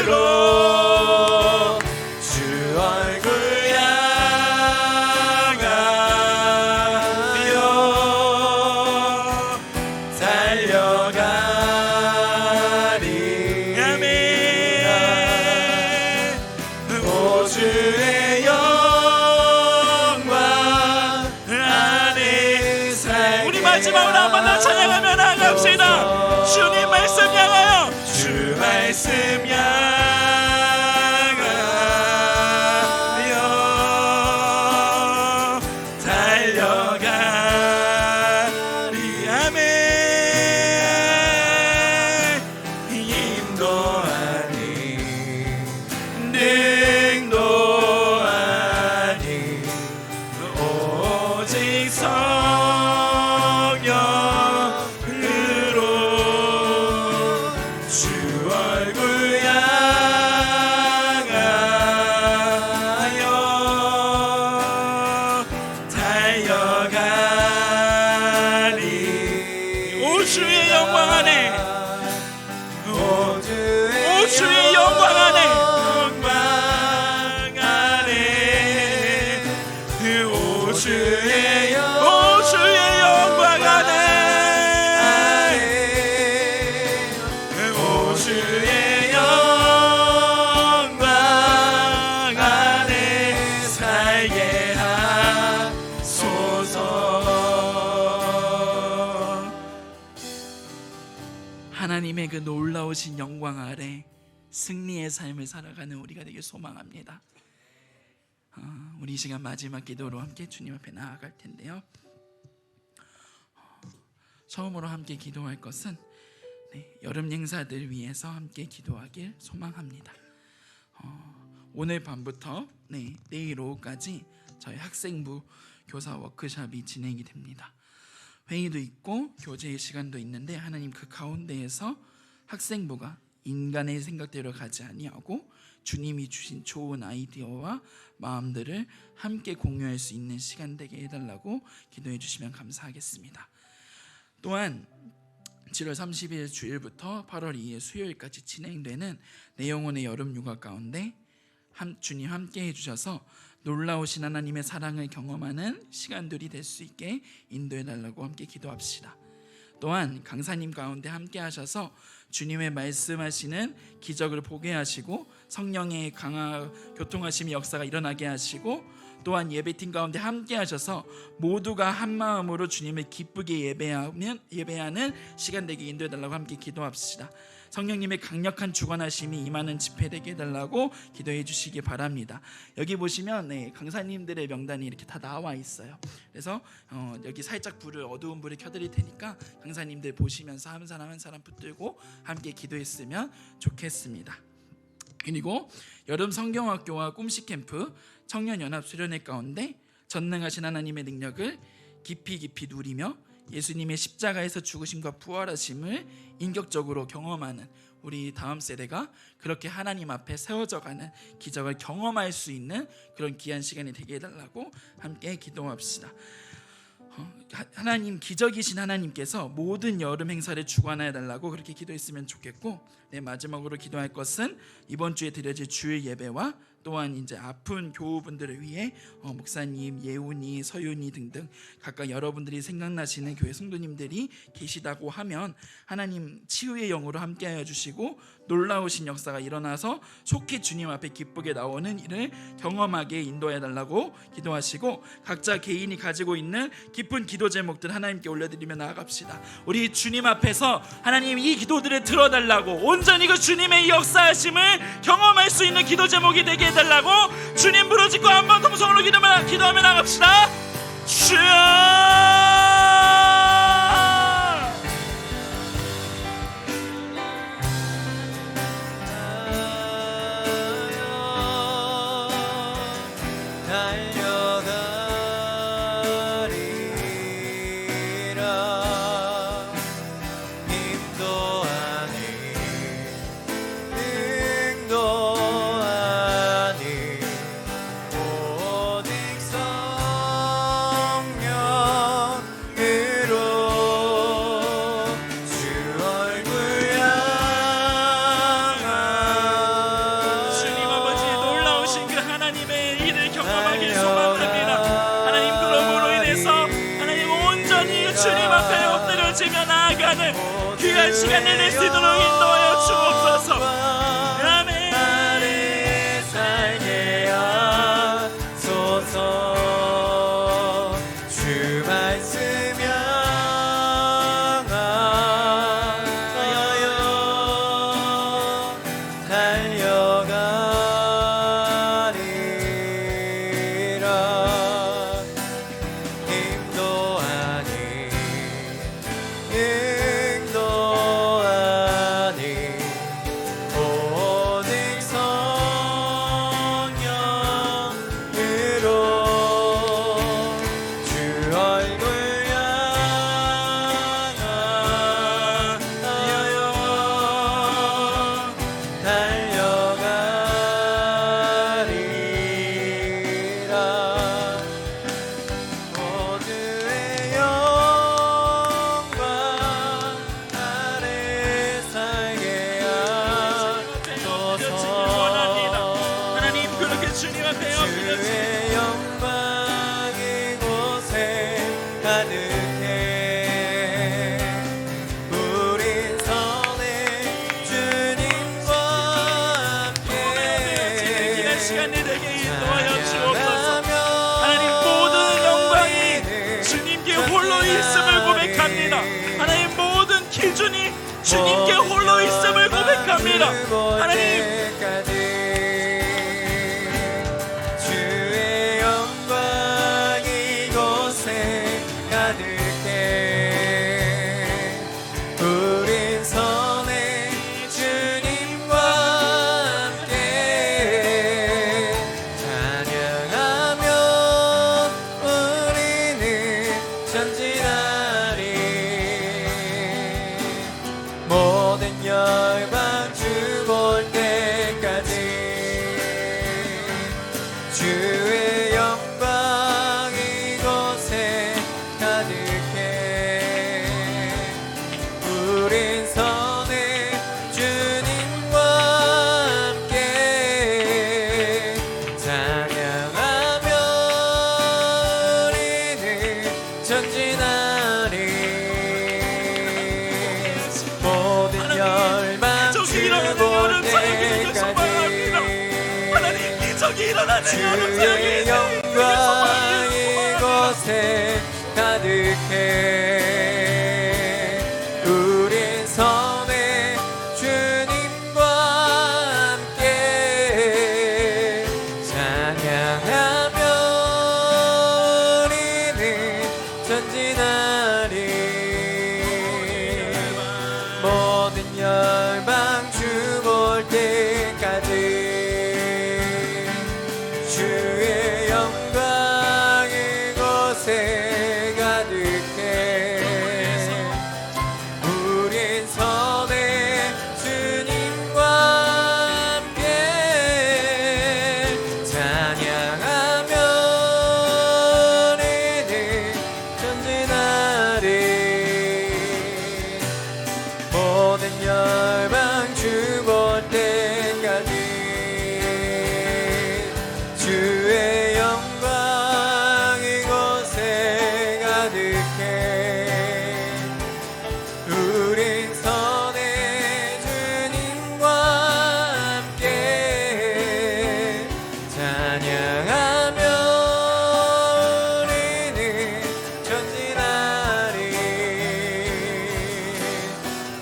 성령으로 주 얼굴 향하여 달려가리 아멘. 오 주의 영광 안에 살게 우리 마지막으로 한 번 더 찬양하며 나아갑시다. 주님 말씀 향하여 주 말씀 향하여 달려가리 아멘 힘도 아닌 능도 아닌 오직 성령으로 주 얼굴 향하여 놀라우신 영광 아래 승리의 삶을 살아가는 우리가 되길 소망합니다. 우리 이 시간 마지막 기도로 함께 주님 앞에 나아갈 텐데요. 처음으로 함께 기도할 것은 여름 행사들 위해서 함께 기도하길 소망합니다. 오늘 밤부터 내일 오후까지 저희 학생부 교사 워크숍이 진행이 됩니다. 회의도 있고 교제의 시간도 있는데 하나님 그 가운데에서 학생부가 인간의 생각대로 가지 아니하고 주님이 주신 좋은 아이디어와 마음들을 함께 공유할 수 있는 시간 되게 해달라고 기도해 주시면 감사하겠습니다. 또한 7월 30일 주일부터 8월 2일 수요일까지 진행되는 내 영혼의 여름 휴가 가운데 주님 함께 해주셔서 놀라우신 하나님의 사랑을 경험하는 시간들이 될 수 있게 인도해 달라고 함께 기도합시다. 또한 강사님 가운데 함께 하셔서 주님의 말씀하시는 기적을 보게 하시고 성령의 교통하심의 역사가 일어나게 하시고 또한 예배팀 가운데 함께 하셔서 모두가 한 마음으로 주님을 기쁘게 예배하는 시간 되게 인도해 달라고 함께 기도합시다. 성령님의 강력한 주관하심이 임하는 집회 되게 해달라고 기도해 주시기 바랍니다. 여기 보시면 강사님들의 명단이 이렇게 다 나와 있어요. 그래서 여기 살짝 어두운 불을 켜드릴 테니까 강사님들 보시면서 한 사람 한 사람 붙들고 함께 기도했으면 좋겠습니다. 그리고 여름 성경학교와 꿈식 캠프 청년연합 수련회 가운데 전능하신 하나님의 능력을 깊이 누리며 예수님의 십자가에서 죽으심과 부활하심을 인격적으로 경험하는 우리 다음 세대가 그렇게 하나님 앞에 세워져가는 기적을 경험할 수 있는 그런 귀한 시간이 되게 해달라고 함께 기도합시다. 하나님 기적이신 하나님께서 모든 여름 행사를 주관해 달라고 그렇게 기도했으면 좋겠고, 마지막으로 기도할 것은 이번 주에 드려질 주일 예배와 또한 이제 아픈 교우분들을 위해 목사님, 예훈이, 서윤이 등등 각각 여러분들이 생각나시는 교회 성도님들이 계시다고 하면 하나님 치유의 영으로 함께하여 주시고 놀라우신 역사가 일어나서 속히 주님 앞에 기쁘게 나오는 일을 경험하게 인도해 달라고 기도하시고, 각자 개인이 가지고 있는 기쁜 기도 제목들 하나님께 올려드리며 나아갑시다. 우리 주님 앞에서 하나님 이 기도들을 들어달라고, 온전히 그 주님의 역사하심을 경험할 수 있는 기도 제목이 되게 해달라고 주님 부르짖고 한번 동성으로 기도하며 나갑시다. 주여, 귀한 시간을 낼 수 있도록 인도하여 주옵소서. 아멘. 나를 살게 하소서. 주 말씀 향하여 달려가리라. 힘도 아니 오직 성령으로 주 얼굴 향하여 달려가리라. 모두의 영광 아래 살게 하나님 그렇게 주님 앞에 주의 영광 이곳에 가득해. 우린 선해 주님과 함께 귀한 시간이 되게 인도하여 주옵소서. 하나님 모든 영광이 주님께 홀로 있음을 고백합니다. 하나님 모든 기준이 주님께 홀로 있음을 고백합니다. 하나님, 주의 영광 이곳에 가득해. 우린 선의 주님과 함께 찬양하며 우리는 전진하리. 모든 열방 주 볼 때까지 주의 영광 이곳에 가득해. 우린 선의 주님과 함께 찬양하며 우리는 전진하리. 모든 열방 주 볼 때까지 주의 영광 이곳에 가득해. 우린 선의 주님과 함께 찬양하며 우리는 전진하리. 모든 열방 주 볼 때까지 주의 영광 이곳에 가득해. 우린 선의 주님과 함께 찬양하며 우리는 전진하리. 모든 열방 주 볼 때까지 주의 영광 이곳에 가득해. 우린 선의 주님과 함께 찬양하며 우리는 전진하리.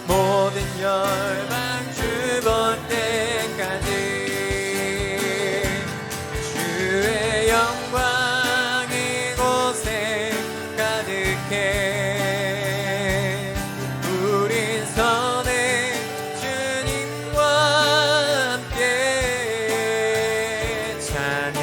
모든 열방 주 볼 때까지 주의 영광 이곳에 가득해. 우린 선의 주님과 함께 찬양